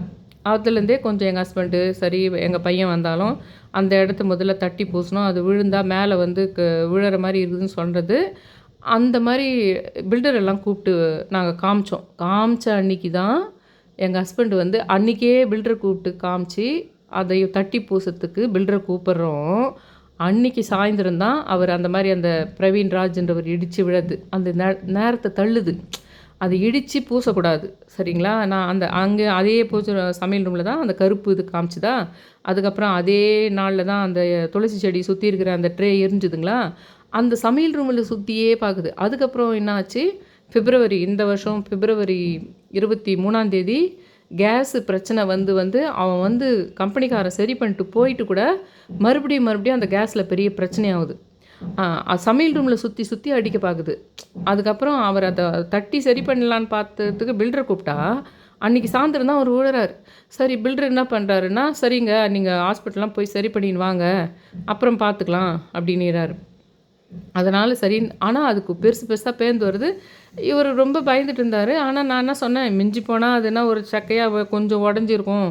அதுலேருந்தே கொஞ்சம் எங்கள் ஹஸ்பண்டு சரி, எங்கள் பையன் வந்தாலும் அந்த இடத்த முதல்ல தட்டி பூசணும். அது விழுந்தா மேலே வந்து விழற மாரி இருக்குதுன்னு சொல்றது. அந்த மாரி பில்டர் எல்லாம் கூப்பிட்டு நாங்க காமிச்சோம். காமிச்ச அன்னைக்கு தான் எங்க ஹஸ்பண்ட் வந்து அன்னைக்கே பில்டர கூப்பிட்டு காமிச்சு, அதை தட்டி பூசறதுக்கு பில்டர கூப்பிடுறோம். அன்னைக்கு சாயந்தரம் தான் அவர் அந்த மாரி அந்த பிரவீன் ராஜ்ன்றவர் இடிச்சு விழது. அந்த நேரத்த தள்ளுது. அது இடிச்சு பூசக்கூடாது. சரிங்களா? நான் அங்கே அதே சமையல் ரூம்ல தான் அந்த கருப்பு இது காமிச்சுதா, அதுக்கப்புறம் அதே நாள்ல தான் அந்த துளசி செடி சுத்தி இருக்கிற அந்த ட்ரே எரிஞ்சுதுங்களா, அந்த சமையல் ரூமில சுத்தியே பாக்குது. அதுக்கப்புறம் என்ன ஆச்சு, இந்த வருஷம் பிப்ரவரி 23ஆம் தேதி கேஸு பிரச்சனை வந்து வந்து அவன் வந்து கம்பெனிக்காரன் சரி பண்ணிட்டு போயிட்டு கூட, மறுபடியும் அந்த கேஸ்ல பெரிய பிரச்சனையாகுது. சமையல் ரூம்ல சுத்தி சுத்தி அடிக்க பாக்குது. அதுக்கப்புறம் அவர் அத தட்டி சரி பண்ணலான்னு பார்த்ததுக்கு பில்டர கூப்பிட்டா, அன்னைக்கு சாயந்தரம் தான் அவர் விழுறாரு. சரி பில்டர் என்ன பண்றாருன்னா, "சரிங்க நீங்க ஹாஸ்பிட்டல்லாம் போய் சரி பண்ணின்னு வாங்க. அப்புறம் பார்த்துக்கலாம்" அப்படின்னிறாரு. அதனால் சரி. ஆனால் அதுக்கு பெருசு பெருசாக பேர்ந்து வருது. இவர் ரொம்ப பயந்துட்டு இருந்தார். ஆனால் நான் என்ன சொன்னேன், மிஞ்சி போனால் அதுனா ஒரு சக்கையாக கொஞ்சம் உடஞ்சிருக்கும்,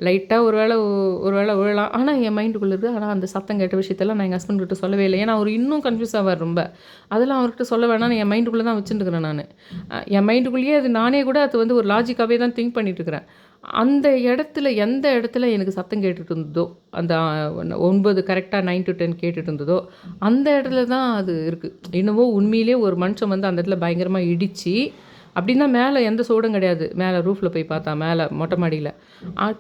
லைட்டாக ஒரு வேளை விழலாம். ஆனால் என் மைண்டுக்குள்ளே இருக்குது. ஆனால் அந்த சத்தம் கேட்ட விஷயத்தெல்லாம் நான் எங்கள் ஹஸ்பண்ட் கிட்ட சொல்லவே இல்லை. ஏன்னா அவர் இன்னும் கன்ஃபியூஸ் ஆவார் ரொம்ப. அதெல்லாம் அவர்கிட்ட சொல்ல வேணாம்னு என் மைண்டுக்குள்ளே தான் வச்சுட்டுருக்கிறேன் நான். என் மைண்டுக்குள்ளேயே அது நானே கூட அது வந்து ஒரு லாஜிக்காகவே தான் திங்க் பண்ணிட்டுருக்கிறேன். அந்த இடத்துல எந்த இடத்துல எனக்கு சத்தம் கேட்டுட்டு இருந்ததோ, அந்த 9 கரெக்டாக 9 to 10 கேட்டுட்டு இருந்ததோ, அந்த இடத்துல தான் அது இருக்குது. என்னவோ உண்மையிலேயே ஒரு மனுஷன் வந்து அந்த இடத்துல பயங்கரமாக இடித்து, அப்படின்னா மேலே எந்த சோடும் கிடையாது. மேலே ரூஃபில் போய் பார்த்தா மேலே மொட்டை மாடியில்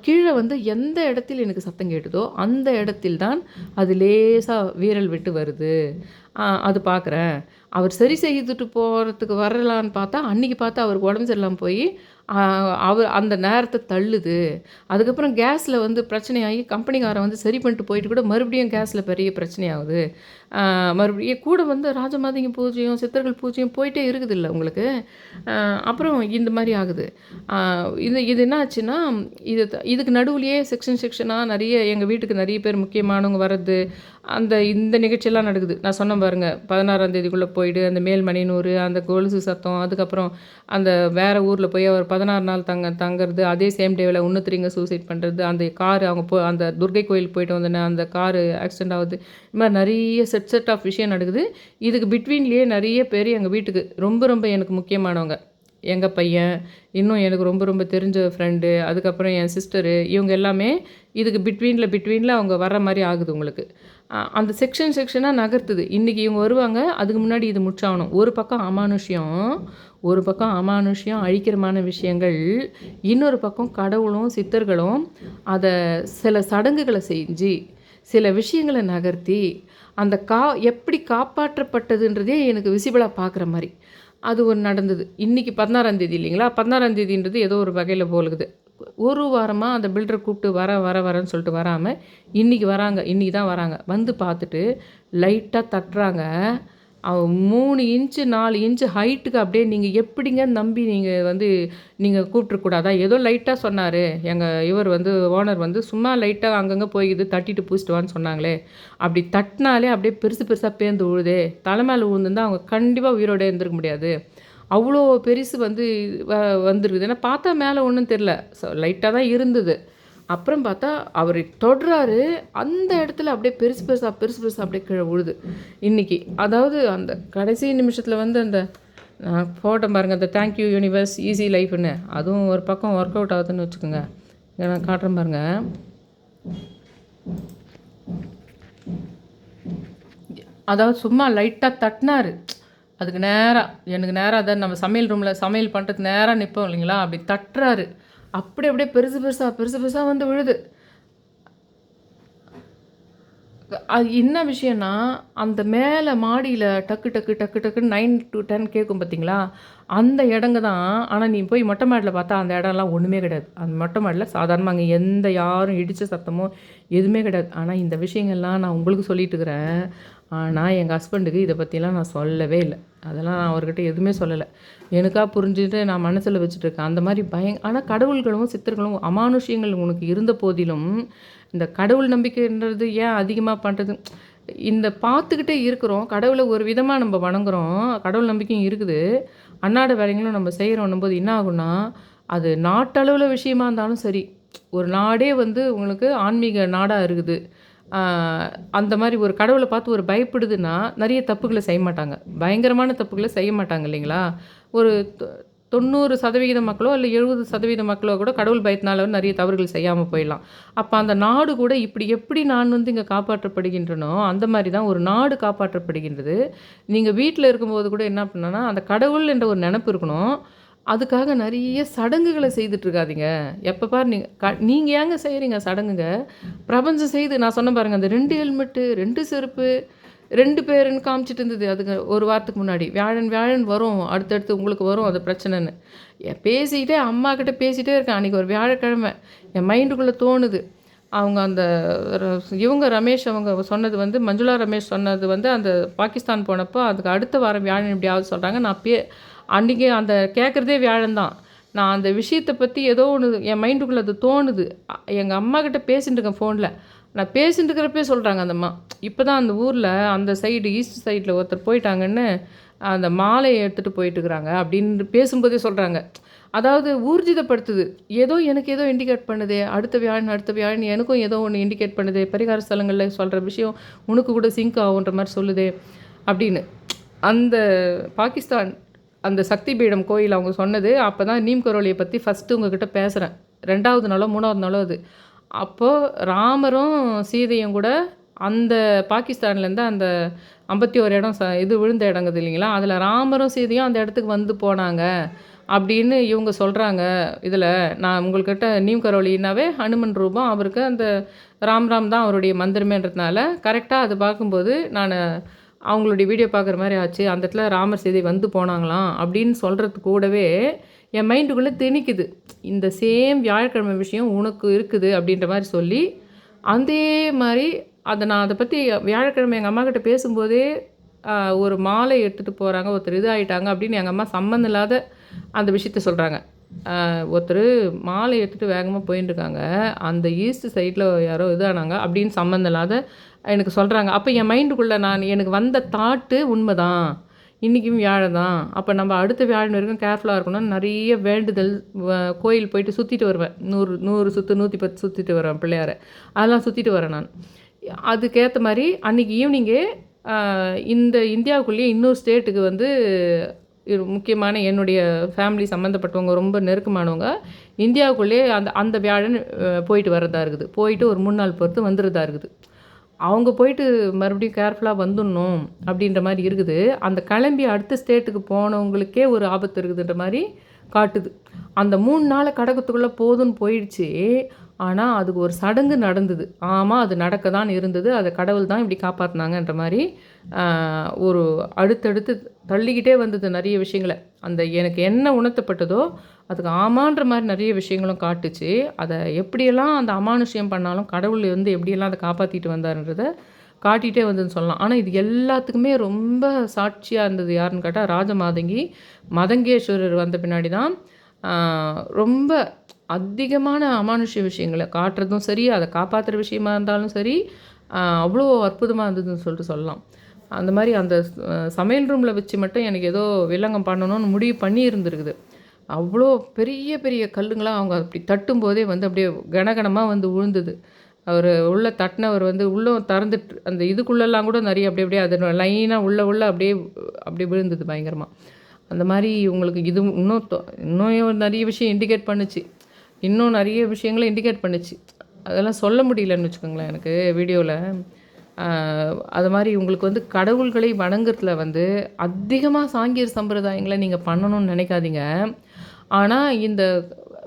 கீழே வந்து எந்த இடத்தில் எனக்கு சத்தம் கேட்டுதோ அந்த இடத்தில் தான் அது லேசாக வீரல் விட்டு வருது. அது பார்க்குறேன். அவர் சரி செய்துட்டு போகிறதுக்கு வரலான்னு பார்த்தா, அன்றைக்கி பார்த்தா அவருக்கு உடம்பு சரியில்லாமல் போய் அவர் அந்த நேரத்தை தள்ளுது. அதுக்கப்புறம் கேஸில் வந்து பிரச்சனையாகி கம்பெனிக்காரன் வந்து சரி பண்ணிட்டு போயிட்டு கூட மறுபடியும் கேஸில் பெரிய பிரச்சனையாகுது. மறுபடியும் கூட வந்து ராஜமாதங்க பூஜையும் சித்தர்கள் பூஜையும் போயிட்டே இருக்குதில்ல உங்களுக்கு. அப்புறம் இந்த மாதிரி ஆகுது. இது என்ன ஆச்சுன்னா, இதுக்கு நடுவுலையே செக்ஷனாக நிறைய எங்கள் வீட்டுக்கு நிறைய பேர் முக்கியமானவங்க வர்றது, இந்த நிகழ்ச்சியெல்லாம் நடக்குது. நான் சொன்னேன் பாருங்க, 16ஆம் தேதிக்குள்ளே போயிட்டு அந்த மேல்மணிநூறு, அந்த கொலுசு சத்தம், அதுக்கப்புறம் அந்த வேறு ஊரில் போய் அவர் 16 நாள் தங்குறது, அதே சேம் டேவில் இன்னொருத்தரிங்க சூசைட் பண்ணுறது, அந்த காரு அவங்க அந்த துர்கை கோயிலுக்கு போயிட்டு வந்தோன்னே அந்த காரு ஆக்சிடெண்ட் ஆகுது. இது மாதிரி நிறைய செட் ஆஃப் விஷயம் நடக்குது. இதுக்கு பிட்வீன்லேயே நிறைய பேர் எங்கள் வீட்டுக்கு ரொம்ப எனக்கு முக்கியமானவங்க, எங்கள் பையன், இன்னும் எனக்கு ரொம்ப தெரிஞ்ச ஃப்ரெண்டு, அதுக்கப்புறம் என் சிஸ்டரு, இவங்க எல்லாமே இதுக்கு பிட்வீனில் அவங்க வர்ற மாதிரி ஆகுது உங்களுக்கு. அந்த செக்ஷனாக நகர்த்துது. இன்றைக்கி இவங்க வருவாங்க, அதுக்கு முன்னாடி இது முடிச்சாகணும். ஒரு பக்கம் அமானுஷ்யம் அழிக்கிறமான விஷயங்கள், இன்னொரு பக்கம் கடவுளும் சித்தர்களும் அதை சில சடங்குகளை செஞ்சு சில விஷயங்களை நகர்த்தி அந்த எப்படி காப்பாற்றப்பட்டதுன்றதே எனக்கு விசிபிளாக பார்க்குற மாதிரி அது ஒரு நடந்தது. இன்றைக்கி 16ஆம் தேதி இல்லைங்களா? 16ஆம் தேதின்றது ஏதோ ஒரு வகையில் போலுக்குது. ஒரு வாரமாக அந்த பில்டரை கூப்பிட்டு வரேன்னு சொல்லிட்டு வராமல் இன்றைக்கி தான் வராங்க. வந்து பார்த்துட்டு லைட்டாக தட்டுறாங்க. அவன் 3 இன்ச்சு 4 இன்ச்சு ஹைட்டுக்கு அப்படியே நீங்கள் எப்படிங்க நம்பி நீங்கள் கூப்பிட்ருக்கூடாதா? ஏதோ லைட்டாக சொன்னார். இவர் வந்து ஓனர் வந்து சும்மா லைட்டாக அங்கங்கே போய்க்குது, தட்டிட்டு பூசிட்டு வான்னு சொன்னாங்களே. அப்படி தட்டினாலே அப்படியே பெருசாக பேர்ந்து விழுதே. தலை மேலே விழுந்துருந்தா அவங்க கண்டிப்பாக உயிரோடு இருந்திருக்க முடியாது. அவ்வளோ பெருசு வந்துருக்குது. ஏன்னா பார்த்தா மேலே ஒன்றும் தெரில, லைட்டாக தான் இருந்தது. அப்புறம் பார்த்தா அவர் தொடுறாரு, அந்த இடத்துல அப்படியே பெருசு அப்படியே கீழே விழுது இன்றைக்கி. அதாவது அந்த கடைசி நிமிஷத்தில் வந்து அந்த போட்டோ பாருங்கள், அந்த தேங்க்யூ யூனிவர்ஸ் ஈஸி லைஃப்னு, அதுவும் ஒரு பக்கம் ஒர்க் அவுட் ஆகுதுன்னு வச்சுக்கோங்க. நான் காட்டுறேன் பாருங்கள். அதாவது சும்மா லைட்டாக தட்டினார். அதுக்கு எனக்கு நேராக அதை நம்ம சமையல் ரூமில் சமையல் பண்ணுறதுக்கு நேராக நிற்போம் இல்லைங்களா, அப்படி தட்டுறாரு. அப்படியே பெருசாக வந்து விழுது. அது என்ன விஷயம்னா, அந்த மேலே மாடியில் டக்குன்னு 9 to 10 கேட்கும் பார்த்தீங்களா, அந்த இடங்க தான். ஆனால் நீ போய் மொட்டை மாடியில் பார்த்தா அந்த இடம்லாம் ஒன்றுமே கிடையாது. அந்த மொட்டை மாடியில் சாதாரணமாக அங்கே யாரும் இடித்த சத்தமோ எதுவுமே கிடையாது. ஆனால் இந்த விஷயங்கள்லாம் நான் உங்களுக்கு சொல்லிட்டு இருக்கிறேன். ஆனால் எங்கள் ஹஸ்பண்டுக்கு இதை பற்றிலாம் நான் சொல்லவே இல்லை. அதெல்லாம் நான் அவர்கிட்ட எதுவுமே சொல்லலை. எனக்காக புரிஞ்சுட்டு நான் மனசில் வச்சுட்ருக்கேன். அந்த மாதிரி ஆனால் கடவுள்களும் சித்தர்களும் அமானுஷ்யங்கள் உனக்கு இருந்த போதிலும் இந்த கடவுள் நம்பிக்கைன்றது ஏன் அதிகமாக பண்ணுறது, இந்த பார்த்துக்கிட்டே இருக்கிறோம். கடவுளை ஒரு விதமாக நம்ம வணங்குறோம், கடவுள் நம்பிக்கையும் இருக்குது, அன்னாட வேலைங்களும் நம்ம செய்கிறோன்னும் போது என்ன ஆகுன்னா, அது நாட்டளவில் விஷயமா இருந்தாலும் சரி, ஒரு நாடே உங்களுக்கு ஆன்மீக நாடாக இருக்குது, அந்த மாதிரி ஒரு கடவுளை பார்த்து ஒரு பயப்படுதுன்னா நிறைய தப்புகளை செய்ய மாட்டாங்க, பயங்கரமான தப்புகளை செய்ய மாட்டாங்க இல்லைங்களா. ஒரு 90% மக்களோ இல்லை 70% மக்களோ கூட கடவுள் பயத்தினால நிறைய தவறுகள் செய்யாமல் போயிடலாம். அப்போ அந்த நாடு கூட எப்படி நான் இங்கே காப்பாற்றப்படுகின்றனோ அந்த மாதிரி தான் ஒரு நாடு காப்பாற்றப்படுகின்றது. நீங்கள் வீட்டில் இருக்கும்போது கூட என்ன பண்ணனா, அந்த கடவுள் என்ற ஒரு நினப்பு இருக்கணும். அதுக்காக நிறைய சடங்குகளை செய்துட்ருக்காதீங்க. எப்போ பாரு நீங்கள் ஏங்க செய்கிறீங்க சடங்குங்க? பிரபஞ்சம் செய்து நான் சொன்ன பாருங்கள், அந்த 2 ஹெல்மெட்டு 2 செருப்பு 2 பேருன்னு காமிச்சிட்டு இருந்தது. அதுக்கு ஒரு வாரத்துக்கு முன்னாடி வியாழன் வரும், அடுத்தடுத்து உங்களுக்கு வரும் அது பிரச்சனைன்னு பேசிக்கிட்டே அம்மாக்கிட்ட பேசிகிட்டே இருக்கேன். அன்றைக்கி ஒரு வியாழக்கிழமை என் மைண்டுக்குள்ளே தோணுது. அவங்க அந்த இவங்க ரமேஷ் அவங்க சொன்னது மஞ்சுளா ரமேஷ் சொன்னது அந்த பாகிஸ்தான் போனப்போ அதுக்கு அடுத்த வாரம் வியாழன் எப்படியாவது சொல்கிறாங்க. நான் அன்றைக்கி அந்த கேட்குறதே வியாழன் தான். நான் அந்த விஷயத்தை பற்றி ஏதோ ஒன்று என் மைண்டுக்குள்ளே அது தோணுது. எங்கள் அம்மாக்கிட்ட பேசிகிட்டு இருக்கேன் ஃபோனில். நான் பேசிட்டு இருக்கிறப்பே சொல்கிறாங்க அந்த அம்மா. இப்போ தான் அந்த ஊரில் அந்த சைடு ஈஸ்ட் சைடில் ஒருத்தர் போயிட்டாங்கன்னு அந்த மாலையை எடுத்துகிட்டு போயிட்டுருக்குறாங்க அப்படின்னு பேசும்போதே சொல்கிறாங்க. அதாவது ஊர்ஜிதப்படுத்துது. எனக்கு ஏதோ இண்டிகேட் பண்ணுதே, அடுத்த வியாழன் எனக்கும் ஏதோ ஒன்று இண்டிகேட் பண்ணுதே, பரிகார ஸ்தலங்களில் சொல்கிற விஷயம் உனக்கு கூட சிங்க் ஆகுன்ற மாதிரி சொல்லுதே அப்படின்னு. அந்த பாகிஸ்தான் அந்த சக்தி பீடம் கோயில் அவங்க சொன்னது அப்போ தான் நீம் கரோலியை பற்றி ஃபஸ்ட்டு உங்ககிட்ட பேசுகிறேன். 2வது நாளோ 3வது நாளோ அது. அப்போது ராமரும் சீதையும் கூட அந்த பாகிஸ்தான்லேருந்து அந்த 51 இடம் இது விழுந்த இடங்குது இல்லைங்களா, அதில் ராமரும் சீதையும் அந்த இடத்துக்கு வந்து போனாங்க அப்படின்னு இவங்க சொல்கிறாங்க. இதில் நான் உங்கள்கிட்ட நீம் கரோலினாவே ஹனுமன் ரூபம், அவருக்கு அந்த ராம் தான் அவருடைய மந்திரமேன்றதுனால கரெக்டாக அது பார்க்கும்போது நான் அவங்களுடைய வீடியோ பார்க்குற மாதிரி ஆச்சு. அந்த இடத்துல ராமர் சீதை வந்து போனாங்களாம் அப்படின்னு சொல்கிறது கூடவே என் மைண்டுக்குள்ளே திணிக்குது. இந்த சேம் வியாழக்கிழமை விஷயம் உனக்கு இருக்குது அப்படின்ற மாதிரி சொல்லி, அதே மாதிரி நான் அதை பற்றி வியாழக்கிழமை எங்கள் அம்மாக்கிட்ட பேசும்போதே ஒரு மாலை எடுத்துகிட்டு போகிறாங்க, ஒருத்தர் இதாகிட்டாங்க அப்படின்னு எங்கள் அம்மா சம்மந்தம் இல்லாத அந்த விஷயத்த சொல்கிறாங்க. ஒருத்தர் மாலை எடுத்துகிட்டு வேகமாக போயின்ட்டுருக்காங்க, அந்த ஈஸ்ட் சைடில் யாரோ இதானாங்க அப்படின்னு சம்மந்தம் இல்லாத எனக்கு சொல்கிறாங்க. அப்போ என் மைண்டுக்குள்ளே எனக்கு வந்த தாட்டு உண்மை தான், இன்றைக்கும் வியாழன் தான், அப்போ நம்ம அடுத்த வியாழன் வரைக்கும் கேர்ஃபுல்லாக இருக்கணும்னு நிறைய வேண்டுதல் கோயில் போயிட்டு சுற்றிட்டு வருவேன். 100 சுற்று 110 சுற்றிட்டு வருவேன் பிள்ளையாரை, அதெல்லாம் சுற்றிட்டு வரேன் நான். அதுக்கேற்ற மாதிரி அன்றைக்கி ஈவினிங்கே இந்த இந்தியாவுக்குள்ளேயே இன்னொரு ஸ்டேட்டுக்கு வந்து முக்கியமான என்னுடைய ஃபேமிலி சம்மந்தப்பட்டவங்க ரொம்ப நெருக்கமானவங்க இந்தியாவுக்குள்ளேயே அந்த வியாழன் போயிட்டு வரதா இருக்குது. போயிட்டு ஒரு 3 நாள் பொறுத்து வந்துடுறதா இருக்குது. அவங்க போயிட்டு மறுபடியும் கேர்ஃபுல்லாக வந்துடணும் அப்படின்ற மாதிரி இருக்குது. அந்த கிளம்பி அடுத்த ஸ்டேட்டுக்கு போனவங்களுக்கே ஒரு ஆபத்து இருக்குதுன்ற மாதிரி காட்டுது. அந்த 3 நாளை கடக்கத்துக்குள்ளே போதுன்னு போயிடுச்சு. ஆனால் அதுக்கு ஒரு சடங்கு நடந்தது. ஆமாம், அது நடக்க தான் இருந்தது, அதை கடவுள் தான் இப்படி காப்பாற்றினாங்கன்ற மாதிரி ஒரு அடுத்தடுத்து தள்ளிக்கிட்டே வந்தது நிறைய விஷயங்களை. எனக்கு என்ன உணர்த்தப்பட்டதோ அதுக்கு ஆமான்ற மாதிரி நிறைய விஷயங்களும் காட்டுச்சு. அதை எப்படியெல்லாம் அந்த அமானுஷ்யம் பண்ணாலும் கடவுள் வந்து எப்படியெல்லாம் அதை காப்பாற்றிட்டு வந்தார்ன்றதை காட்டிகிட்டே வந்ததுன்னு சொல்லலாம். ஆனால் இது எல்லாத்துக்குமே ரொம்ப சாட்சியாக இருந்தது யாருன்னு கேட்டால் ராஜமாதங்கி. மதங்கேஸ்வரர் வந்த பின்னாடி தான் ரொம்ப அதிகமான அமானுஷ்ய விஷயங்களை காட்டுறதும் சரி, அதை காப்பாற்றுற விஷயமா இருந்தாலும் சரி, அவ்வளோ அற்புதமாக இருந்ததுன்னு சொல்லிட்டு சொல்லலாம். அந்த மாதிரி அந்த சமையல் ரூமில் வச்சு மட்டும் எனக்கு ஏதோ வில்லங்கம் பண்ணணும்னு முடிவு பண்ணி இருந்திருக்குது. அவ்வளோ பெரிய பெரிய கல்லுங்களாம் அவங்க அப்படி தட்டும்போதே வந்து அப்படியே கனகனமாக வந்து விழுந்தது. அவர் உள்ளே தட்டினவர் வந்து உள்ளே திறந்துட்டு அந்த இதுக்குள்ளெல்லாம் கூட நிறைய அப்படியே அது லைனாக உள்ள அப்படியே விழுந்தது பயங்கரமாக. அந்த மாதிரி உங்களுக்கு இது இன்னும் நிறைய விஷயம் இண்டிகேட் பண்ணுச்சு. இன்னும் நிறைய விஷயங்களை இண்டிகேட் பண்ணுச்சு. அதெல்லாம் சொல்ல முடியலன்னு வச்சுக்கோங்களேன் எனக்கு வீடியோவில். அது மாதிரி உங்களுக்கு வந்து கடவுள்களை வணங்குறதுல வந்து அதிகமாக சாங்கியர் சம்பிரதாயங்களை நீங்கள் பண்ணணும்னு நினைக்காதீங்க. ஆனால் இந்த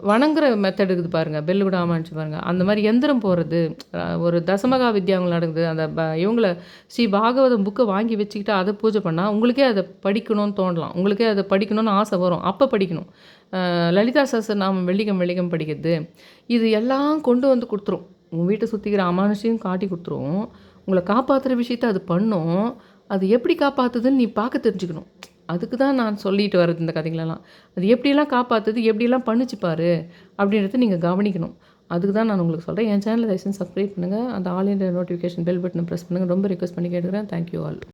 வணங்குற மெத்தட் இருக்குது பாருங்கள், பெல்லு கூட ஆமாச்சு பாருங்கள். அந்த மாதிரி எந்திரம் போகிறது, ஒரு தசமகா வித்யாங்கள் நடக்குது. அந்த இவங்கள ஸ்ரீ பாகவதம் புக்கை வாங்கி வச்சுக்கிட்டு அதை பூஜை பண்ணால் உங்களுக்கே அதை படிக்கணும்னு தோணலாம், உங்களுக்கே அதை படிக்கணும்னு ஆசை வரும். அப்போ படிக்கணும். லலிதா சஹஸ்ரநாமம் வெள்ளிக்கம் படிக்கிறது, இது எல்லாம் கொண்டு வந்து கொடுத்துரும். உங்கள் வீட்டை சுற்றிக்கிற அமானுஷையும் காட்டி கொடுத்துரும். உங்களை காப்பாற்றுற விஷயத்த அது பண்ணும். அது எப்படி காப்பாற்றுதுன்னு நீ பார்க்க தெரிஞ்சுக்கணும். அதுக்கு தான் நான் சொல்லிட்டு வர்றது இந்த கதைங்களெல்லாம். அது எப்படியெல்லாம் காப்பாற்றுது, எப்படியெல்லாம் பண்ணுச்சு பாரு அப்படின்றத நீங்கள் கவனிக்கணும். அதுக்கு தான் நான் உங்களுக்கு சொல்கிறேன். என் சேனலை தயவுசெய்து சப்ஸ்கிரைப் பண்ணுங்கள், அந்த ஆல் இண்டியா நோட்டிஃபிகேஷன் பெல் பட்டனை ப்ரெஸ் பண்ணுங்கள். ரொம்ப ரிக்வெஸ்ட் பண்ணி கேட்டுக்கிறேன். Thank you all.